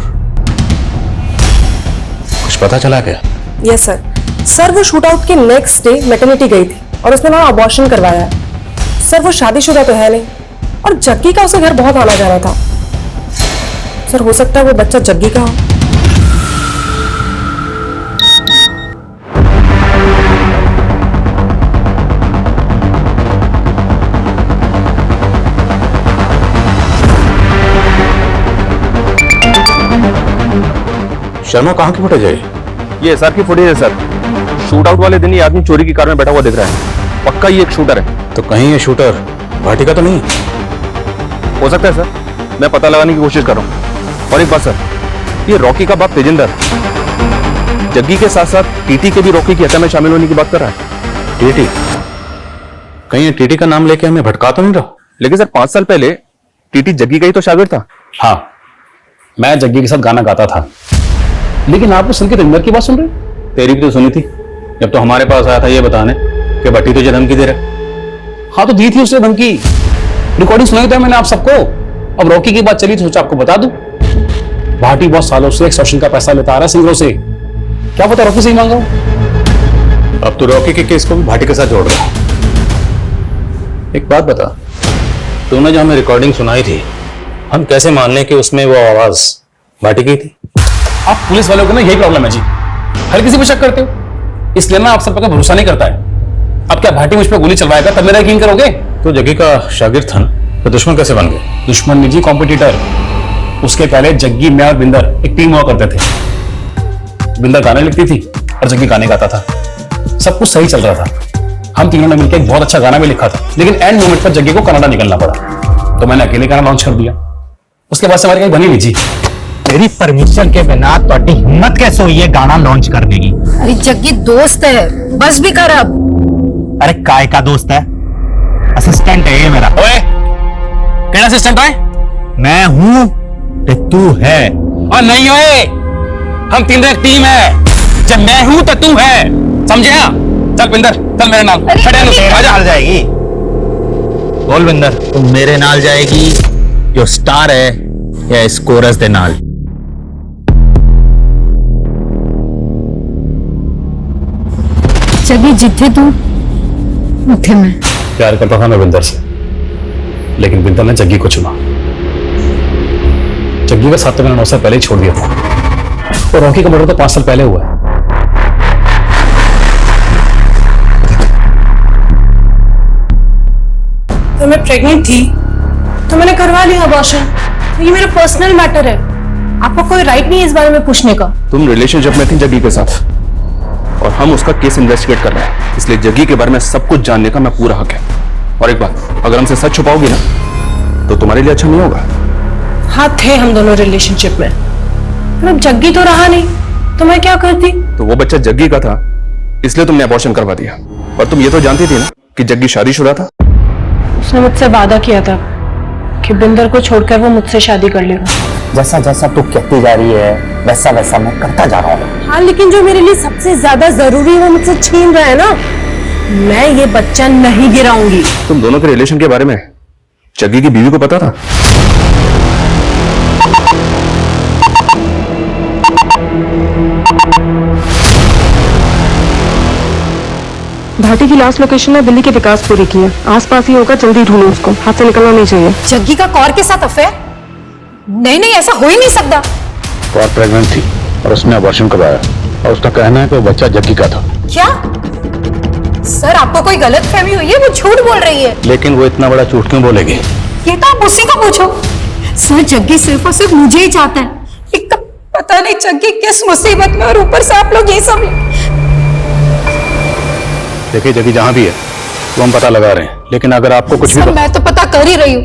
कुछ पता चला क्या? Yes sir. सर वो शूट आउट के नेक्स्ट डे मैटरनिटी गई थी और उसने वहां अबॉर्शन करवाया है। सर वो शादीशुदा तो है नहीं, और जग्गी का उसे घर बहुत आना जाना था। सर हो सकता है वो बच्चा जग्गी का हो। शर्मा कहाँ की फुटेज है? ये एसआर की फुटेज है सर। शूट आउट वाले दिन ये आदमी चोरी की कार में बैठा हुआ दिख रहा है, पक्का ये एक शूटर है। तो कहीं ये शूटर भाटी का तो नहीं? हो सकता है सर, मैं पता लगाने की कोशिश कर रहा हूँ। और एक बात सर, ये रॉकी का बाप तेजिंदर जग्गी के साथ साथ टीटी के भी रॉकी की हत्या में शामिल होने की बात कर रहा है। टीटी? कहीं ये टीटी का नाम लेके हमें भटका तो नहीं रहा? लेकिन सर 5 साल पहले टीटी जग्गी का ही तो शागिर्द था। हाँ, मैं जग्गी के साथ गाना गाता था। लेकिन आप उस संकेत अंदर की बात सुन रहे? तेरी भी तो सुनी थी, जब तो हमारे पास आया था ये बताने कि भट्टी तुझे धमकी दे रहा। हाँ तो दी थी उसने धमकी, रिकॉर्डिंग सुनाई था मैंने आप सबको। अब रॉकी की बात चली तो सोचा आपको बता दूं। भाटी बहुत सालों से एक्सटॉर्शन का पैसा लेता आ रहा है सिंगरों से, क्या पता रॉकी से ही मांगा हूं। अब तो रॉकी के केस को भी भाटी के साथ जोड़ रहा। एक बात बता, तूने जो हमें रिकॉर्डिंग सुनाई थी, हम कैसे मान लें कि उसमें वो आवाज भाटी की थी? आप पुलिस वालों को ना यही प्रॉब्लम है जी, हर किसी पे शक करते हो, इसलिए ना आप सब पर भरोसा नहीं करता है। अब क्या भाटी मुझ पर गोली चलवाएगा तब मेरा यकीन करोगे? तो जग्गी का शागिर्द था ना, तो दुश्मन कैसे बन गए? दुश्मन नहीं जी, कॉम्पिटिटर। उसके पहले जग्गी, मैं और बिंदर एक टीम हुआ करते थे। बिंदर गाने लिखती थी और जग्गी गाने गाता था, सब कुछ सही चल रहा था। हम तीनों ने मिलकर एक बहुत अच्छा गाना भी लिखा था, लेकिन एंड मोमेंट पर जग्गी को कनाडा निकलना पड़ा, तो मैंने अकेले गाना लॉन्च कर दिया। उसके बाद से हमारी कहीं बनी नहीं जी। मेरी परमिशन के बिना तो हिम्मत कैसे हुई है गाना लॉन्च करने की? अरे जग्गी दोस्त है, बस भी कर अब। अरे काय का दोस्त है? असिस्टेंट है ये मेरा। ओए, क्या असिस्टेंट है? मैं हूं तो तू है। और नहीं ओए, हम तीनों एक टीम है। जब मैं हूं तो तू है, समझे? हाँ चल बिंदर, चल मेरे नाल। नाल जाएगी। बोल बिंदर, तू मेरे नाल जाएगी जो स्टार है या इस कोरस दे नाल? जग्गी जिथे तू उठे मैं। प्यार करता था मैं बिंदर से, लेकिन बिंदर ने जग्गी को चुना। जग्गी का साथ तो मैंने 9 साल पहले ही छोड़ दिया था, और रॉकी का मर्डर तो 5 साल पहले हुआ है। तो मैं प्रेग्नेंट थी तो मैंने करवा लिया अबॉर्शन। ये मेरा पर्सनल मैटर है, आपको कोई राइट नहीं है इस बारे में पूछने का। तुम रिलेशनशिप में थी जग्गी के साथ, और हम उसका केस इन्वेस्टिगेट कर रहे हैं, इसलिए जग्गी के बारे में सब कुछ जानने का मैं पूरा हक है। और एक बात, अगर हमसे सच छुपाओगी ना तो तुम्हारे लिए अच्छा नहीं होगा। हाँ थे हम दोनों रिलेशनशिप में, पर अब जग्गी तो रहा नहीं, तो मैं क्या करती? तो वो बच्चा जग्गी का था, इसलिए तुमने अबॉर्शन करवा दिया। और तुम ये तो जानती थी ना कि जग्गी शादीशुदा था। उसने मुझसे वादा किया था कि बिंदर को छोड़कर वो मुझसे शादी कर लेगा। जैसा जैसा तू कहती जा रही है वैसा वैसा मैं करता जा रहा हूँ। हाँ, लेकिन जो मेरे लिए सबसे ज्यादा जरूरी है वो मुझसे छीन रहा है ना। मैं ये बच्चा नहीं गिराऊंगी। तुम दोनों के रिलेशन के बारे में जग्गी की बीवी को पता था? भाटी की लास्ट लोकेशन में दिल्ली के विकास पूरी की है, आसपास ही होगा, जल्दी ढूंढो उसको, हाथ से निकलना नहीं चाहिए। जग्गी का कौर के साथ अफेयर? नहीं नहीं, ऐसा हो ही नहीं सकता। कौर प्रेग्नेंट थी और उसने अबॉर्शन करवाया, और उसका कहना है कि वो बच्चा जग्गी का था। क्या सर, आपको कोई गलत फहमी हुई है? वो झूठ बोल रही है। लेकिन वो इतना बड़ा झूठ क्यों बोलेगी? ये तो आप उसी को पूछो। सर, जग्गी सिर्फ और सिर्फ मुझे ही चाहता है। एक पता नहीं जग्गी किस मुसीबत में, और ऊपर से आप लोग ये सब। देखिए जग्गी जहां भी है वो हम पता लगा रहे हैं, लेकिन अगर आपको कुछ भी मैं तो पता कर ही रही हूँ,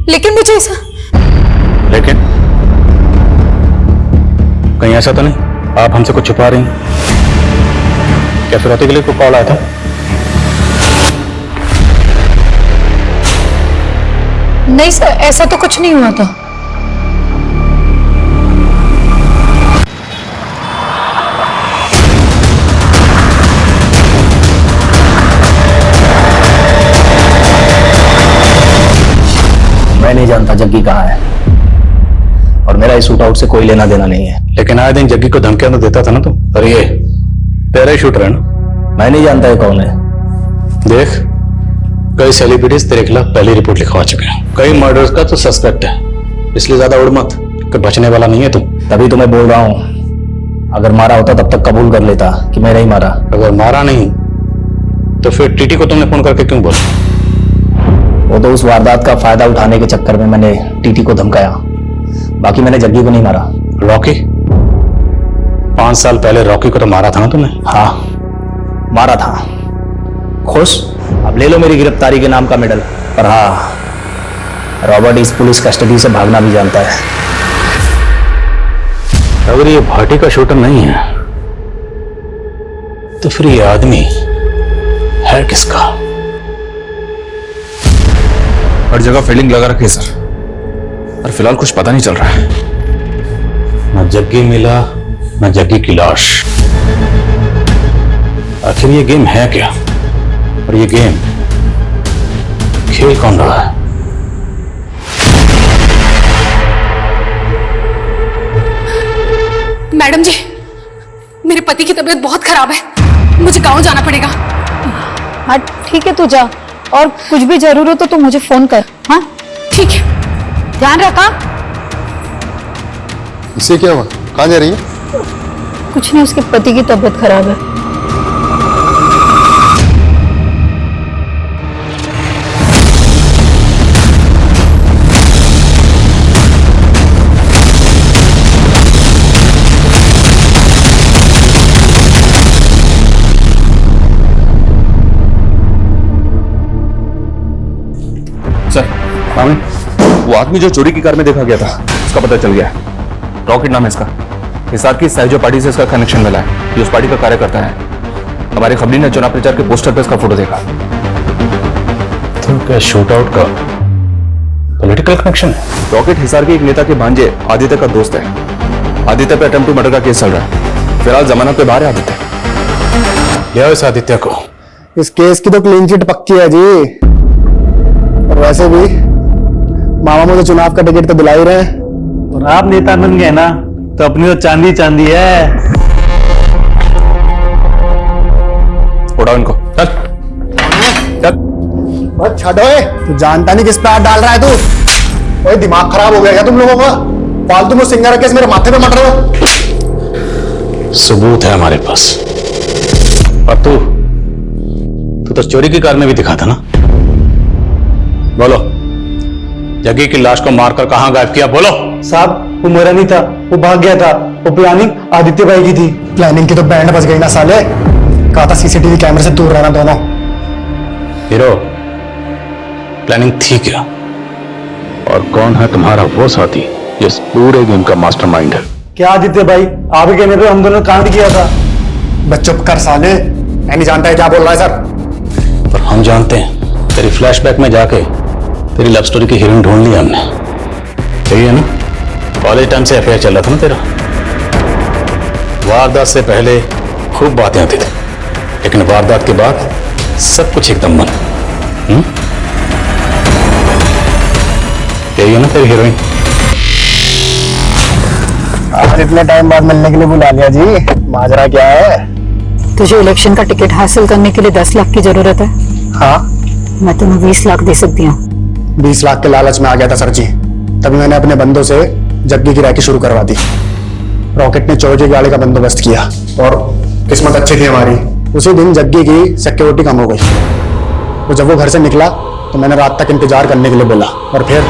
लेकिन मुझे ऐसा। लेकिन कहीं ऐसा तो नहीं आप हमसे कुछ छुपा रही हैं? क्या फिरौती के लिए कोई कॉल आया था? नहीं सर, ऐसा तो कुछ नहीं हुआ था। मैं नहीं जानता जग्गी कहाँ है, और मेरा इस शूट आउट से कोई लेना देना नहीं है। लेकिन आए दिन जग्गी को धमकियां तो देता था ना तुम। और ये तेरा ही शूटर है ना? मैं नहीं जानता है कौन है। देख, कई सेलिब्रिटीज तेरे खिलाफ पहली रिपोर्ट लिखवा चुके हैं, कई मर्डर्स का तो सस्पेक्ट है, इसलिए ज्यादा उड़ मत, कि बचने वाला नहीं है तुम। तभी तो मैं बोल रहा हूँ, अगर मारा होता तब तक कबूल कर लेता कि मैंने ही मारा। अगर मारा नहीं तो फिर टीटी को तुमने फोन करके क्यों बोला? वो तो उस वारदात का फायदा उठाने के चक्कर में मैंने टीटी को धमकाया, बाकी मैंने जग्गी को नहीं मारा। रॉकी? 5 साल पहले रॉकी को तो मारा था ना तुमने? हाँ, मारा था। खुश? अब ले लो मेरी गिरफ्तारी के नाम का मेडल। पर हाँ, रॉबर्ट इस पुलिस कस्टडी से भागना भी जानता है। अगर ये भाटी का शूटर नहीं है तो फिर ये आदमी है किसका? हर जगह फील्डिंग लगा रखी है सर, और फिलहाल कुछ पता नहीं चल रहा है। न जग्गी मिला, न जग्गी की लाश। आखिर ये गेम है क्या, और ये गेम खेल कौन रहा है? मैडम जी, मेरे पति की तबीयत बहुत खराब है, मुझे गांव जाना पड़ेगा। हाँ ठीक है, तू जा, और कुछ भी जरूर हो तो मुझे फोन कर। हाँ ठीक है, ध्यान रखा। इससे क्या हुआ, कहाँ जा रही है? कुछ नहीं, उसके पति की तबीयत खराब है। सर, वो आदमी जो चोरी की कार में देखा गया था, उसका पता चल गया है। रॉकेट नाम है इसका। हिसार की सहजो पार्टी से इसका कनेक्शन मिला है। ये उस पार्टी का कार्यकर्ता है। हमारे खबरी ने चुनाव प्रचार के पोस्टर पे इसका फोटो देखा। तो क्या शूट आउट का पॉलिटिकल कनेक्शन है? रॉकेट हिसार के एक नेता के भांजे आदित्य का दोस्त है। आदित्य पे अटेम्प्ट टू मर्डर का केस चल रहा है। फिलहाल जमानत पे बाहर है आदित्य। ले आओ इस आदित्य को। इस केस की तो क्लीन चिट पक्की है जी। और वैसे भी मामा मुझे चुनाव का टिकट तो दिला ही रहे हैं। और आप नेता बन गए ना, तो अपनी तो चांदी चांदी है। उड़ाओ इनको, चल चल। बस छठो, तू जानता नहीं किस पे हाथ डाल रहा है तू। ओए दिमाग खराब हो गया क्या तुम लोगों का? फालतू में सिंगर केस मेरे माथे पे मट रहे हो। सबूत है हमारे पास। और तू तो चोरी की कार में भी दिखा था ना? बोलो, जग्गी की लाश को मारकर कहां गायब किया? बोलो। साहब, वो मेरा नहीं था, वो भाग गया था। वो प्लानिंग आदित्य भाई की थी। प्लानिंग की तो बैंड बज गई ना साले। कहा था सीसीटीवी कैमरे से दूर रहना दोनों। हीरो, प्लानिंग थी क्या? और कौन है तुम्हारा वो साथी जिस पूरे गेम का मास्टरमाइंड है? क्या आदित्य भाई, आपके कहने पे हम दोनों कांड किया था। बस चुप कर साले, मैं नहीं जानता है क्या बोल रहा है सर। पर हम जानते हैं। तेरी फ्लैशबैक में जाके तेरी लव स्टोरी की हीरोइन ढूंढ ली हमने। सही है ना? कॉलेज टाइम से अफेयर चल रहा था ना तेरा। वारदात से पहले खूब बातें आती थी, लेकिन वारदात के बाद सब कुछ एकदम बंद। यही है ना तेरी हीरोइन? आज इतने टाइम बाद मिलने के लिए बुला लिया जी। माजरा क्या है? तुझे इलेक्शन का टिकट हासिल करने के लिए 10 लाख की जरूरत है। हाँ, मैं तुम्हें 20 लाख दे सकती हूँ। 20 लाख के लालच में आ गया था सर जी। तभी मैंने अपने बंदों से जग्गी की रैकी शुरू करवा दी। रॉकेट ने चोर की गाड़ी का बंदोबस्त किया और किस्मत अच्छी थी हमारी। उसी दिन जग्गी की सिक्योरिटी कम हो गई। तो जब वो घर से निकला तो मैंने रात तक इंतजार करने के लिए बोला। और फिर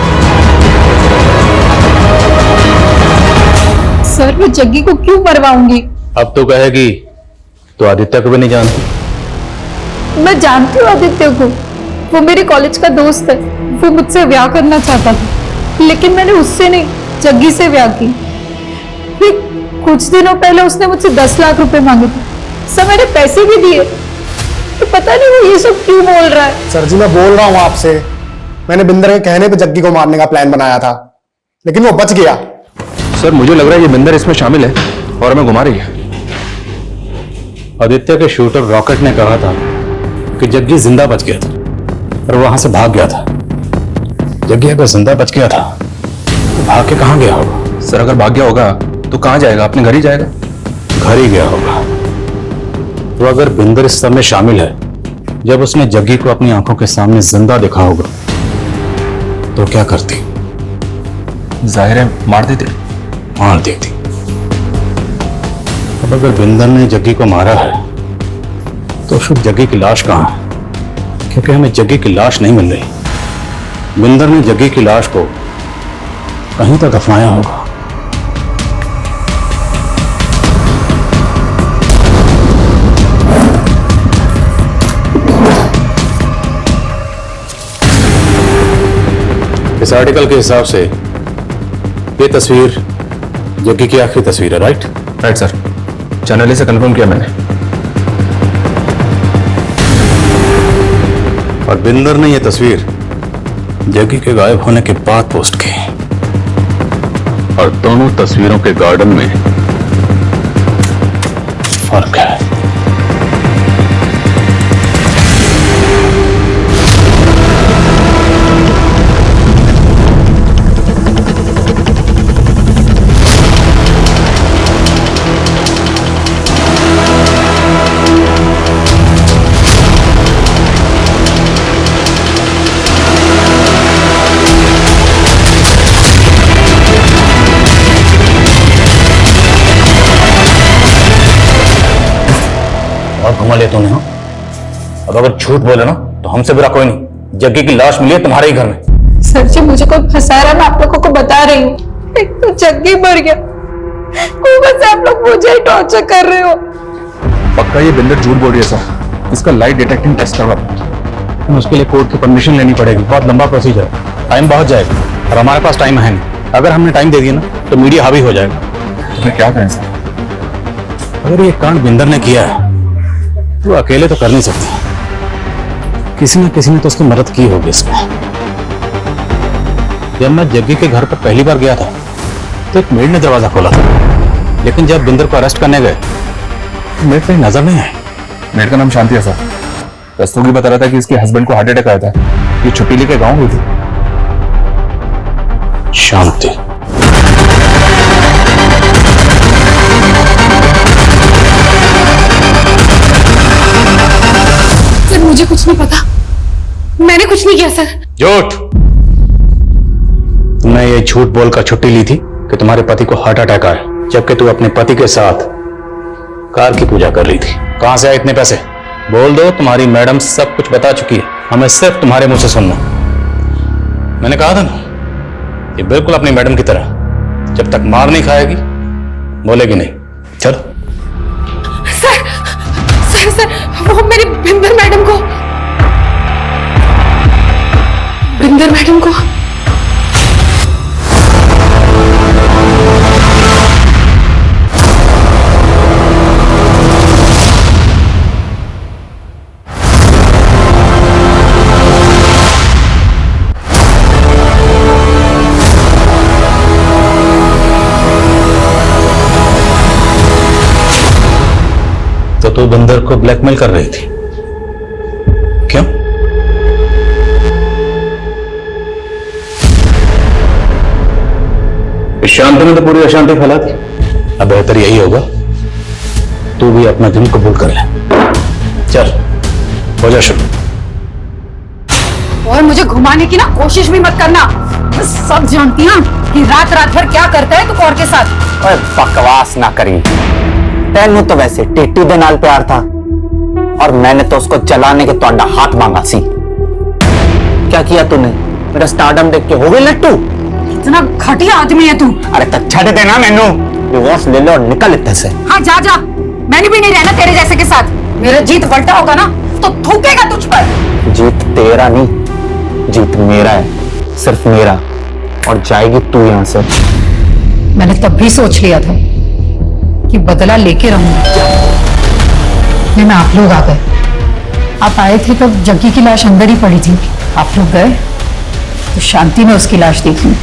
सर, मैं जग्गी को क्यों मरवाऊंगी? अब तो कहेगी तो आदित्य को भी नहीं जानती। मैं जानती हूँ आदित्य को, वो मेरे कॉलेज का दोस्त है। वो मुझसे ब्याह करना चाहता था, लेकिन मैंने उससे नहीं, जग्गी से ब्याह की। फिर कुछ दिनों पहले उसने मुझसे 10 लाख रुपए मांगे थे। सर, मैंने पैसे भी दिए। तो पता नहीं वो ये सब क्यों बोल रहा है। सर जी, मैं बोल रहा हूँ आपसे, मैंने बिंदर के कहने पे जग्गी को मारने का प्लान बनाया था, लेकिन वो बच गया। सर, मुझे लग रहा है ये बिंदर इसमें शामिल है और हमें घुमा रही है। आदित्य के शूटर रॉकेट ने कहा था कि जग्गी जिंदा बच गया था और वहां से भाग गया था। जग्गी अगर जिंदा बच गया था तो भाग के कहां गया होगा? सर, अगर भाग गया होगा तो कहां जाएगा? अपने घर ही जाएगा। घर ही गया होगा। तो अगर बिंदर इस सब में शामिल है, जब उसने जग्गी को अपनी आंखों के सामने जिंदा देखा होगा, तो क्या करती? जाहिर है मार देते। मार देती। अब अगर बिंदर ने जग्गी को मारा है तो फिर जग्गी की लाश कहां है? क्योंकि हमें जग्गी की लाश नहीं मिल रही। बिंदर ने जग्गी की लाश को कहीं तो दफनाया होगा। इस आर्टिकल के हिसाब से ये तस्वीर जग्गी की आखिरी तस्वीर है, राइट? राइट सर, चैनल से कंफर्म किया मैंने। और बिंदर ने यह तस्वीर जग्गी के गायब होने के बाद पोस्ट की। और दोनों तस्वीरों के गार्डन में फर्क है। बहुत घुमा ले तूने। हाँ, अब अगर झूठ बोले ना तो हमसे बुरा कोई नहीं। जग्गी की लाश मिली है तुम्हारे ही घर में। सर जी मुझे कोई फंसा रहा, मैं आप लोगों को बता रही हूँ। एक तो जग्गी मर गया, ऊपर से आप लोग मुझे ही टॉर्चर कर रहे हो। पक्का ये बिल्डर झूठ बोल रही है सर। इसका लाइट डिटेक्टिंग टेस्ट करवा। उसके लिए कोर्ट की परमिशन लेनी पड़ेगी, बहुत लंबा प्रोसीजर है, टाइम बहुत जाएगा और हमारे पास टाइम है नहीं। अगर हमने टाइम दे दिया ना तो मीडिया हावी हो जाएगा। तो फिर क्या करें सर? अगर ये कांड बिंदर ने किया है तो अकेले तो कर नहीं सकते, किसी न तो उसकी मदद की होगी इसमें। जब मैं जग्गी के घर पर पहली बार गया था तो एक मेड ने दरवाजा खोला था, लेकिन जब बिंदर को अरेस्ट करने गए तो मेड कहीं नजर नहीं आई। मेड का नाम शांति है सर। रस्तोगी बता रहा था कि इसके हस्बैंड को हार्ट अटैक आया था, ये छुट्टी लेके गाँव गई थी। शांति। सर मुझे कुछ नहीं पता, मैंने कुछ नहीं किया सर। झूठ। तुमने ये झूठ बोलकर छुट्टी ली थी कि तुम्हारे पति को हार्ट अटैक आया, जबकि तू अपने पति के साथ कार की पूजा कर रही थी। कहां से आए इतने पैसे? बोल दो, तुम्हारी मैडम सब कुछ बता चुकी है, हमें सिर्फ तुम्हारे मुंह से सुनना। मैंने कहा था ना, ये बिल्कुल अपनी मैडम की तरह, जब तक मार नहीं खाएगी बोलेगी नहीं। चलो। सर सर सर वो मेरी बिंदर मैडम को तो तू बिंदर को ब्लैकमेल कर रही थी, क्यों? इस शांति ने तो पूरी अशांति फैला दी। अब बेहतर यही होगा तू भी अपना दिल कबूल कर ले। चल हो जा शुरू। और मुझे घुमाने की ना कोशिश भी मत करना, मैं सब जानती हूँ कि रात रात भर क्या करता है तू कौर के साथ। ओए बकवास ना करी, तेनू तो वैसे टेटी दे नाल प्यार था और मैंने तो उसको जलाने के तोड़ा हाथ मांगा सी। क्या किया तूने? मेरा स्टारडम देख के हो गई लट्टू? इतना घटिया आदमी है तू। अरे तो छड़ देना मैनू, डिवोर्स ले लो और निकल इत्थे से। हाँ जा जा, मैंने भी नहीं रहना तेरे जैसे के साथ। मेरा जीत पलटा होगा ना तो थूकेगा तुझ पर। जीत तेरा नहीं, जीत मेरा है, सिर्फ मेरा, और जाएगी तू यहाँ से। मैंने तब भी सोच लिया था कि बदला लेके रहूंगी। में आप लोग आ गए। आप आए थे तब जग्गी की लाश अंदर ही पड़ी थी। आप लोग गए तो शांति ने उसकी लाश देखी।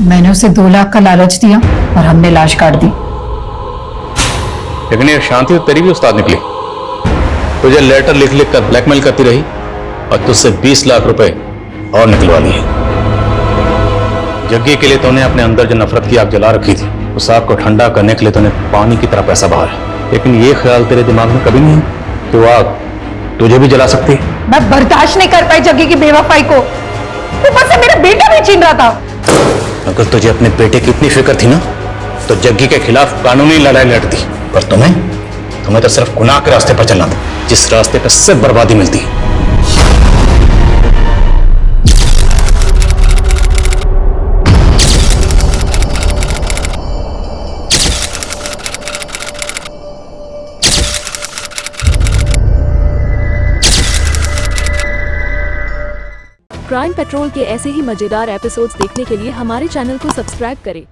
मैंने उसे 2 लाख का लालच दिया और हमने लाश काट दी। लेकिन ये शांति तो तेरी भी उस्ताद निकली। तुझे लेटर लिख लिख कर ब्लैकमेल करती रही और तुझसे 20 लाख रुपए और निकलवा लिए। जग्गी के लिए तूने अपने अंदर जो नफरत की आग जला रखी थी, उस आग को ठंडा करने के लिए तूने पानी की तरह पैसा बहाया। लेकिन ये ख्याल तेरे दिमाग में कभी नहीं कि वो आग तुझे भी जला सकती है। मैं बर्दाश्त नहीं कर पाई जग्गी की बेवफाई को। ऊपर से मेरा बेटा भी छीन रहा था। अगर तुझे अपने बेटे की इतनी फिक्र थी ना तो जग्गी के खिलाफ कानूनी लड़ाई लड़ती। पर तुम्हें तो सिर्फ गुनाह के रास्ते पर चलना था, जिस रास्ते पर सिर्फ बर्बादी मिलती है। क्राइम पेट्रोल के ऐसे ही मजेदार एपिसोड्स देखने के लिए हमारे चैनल को सब्सक्राइब करें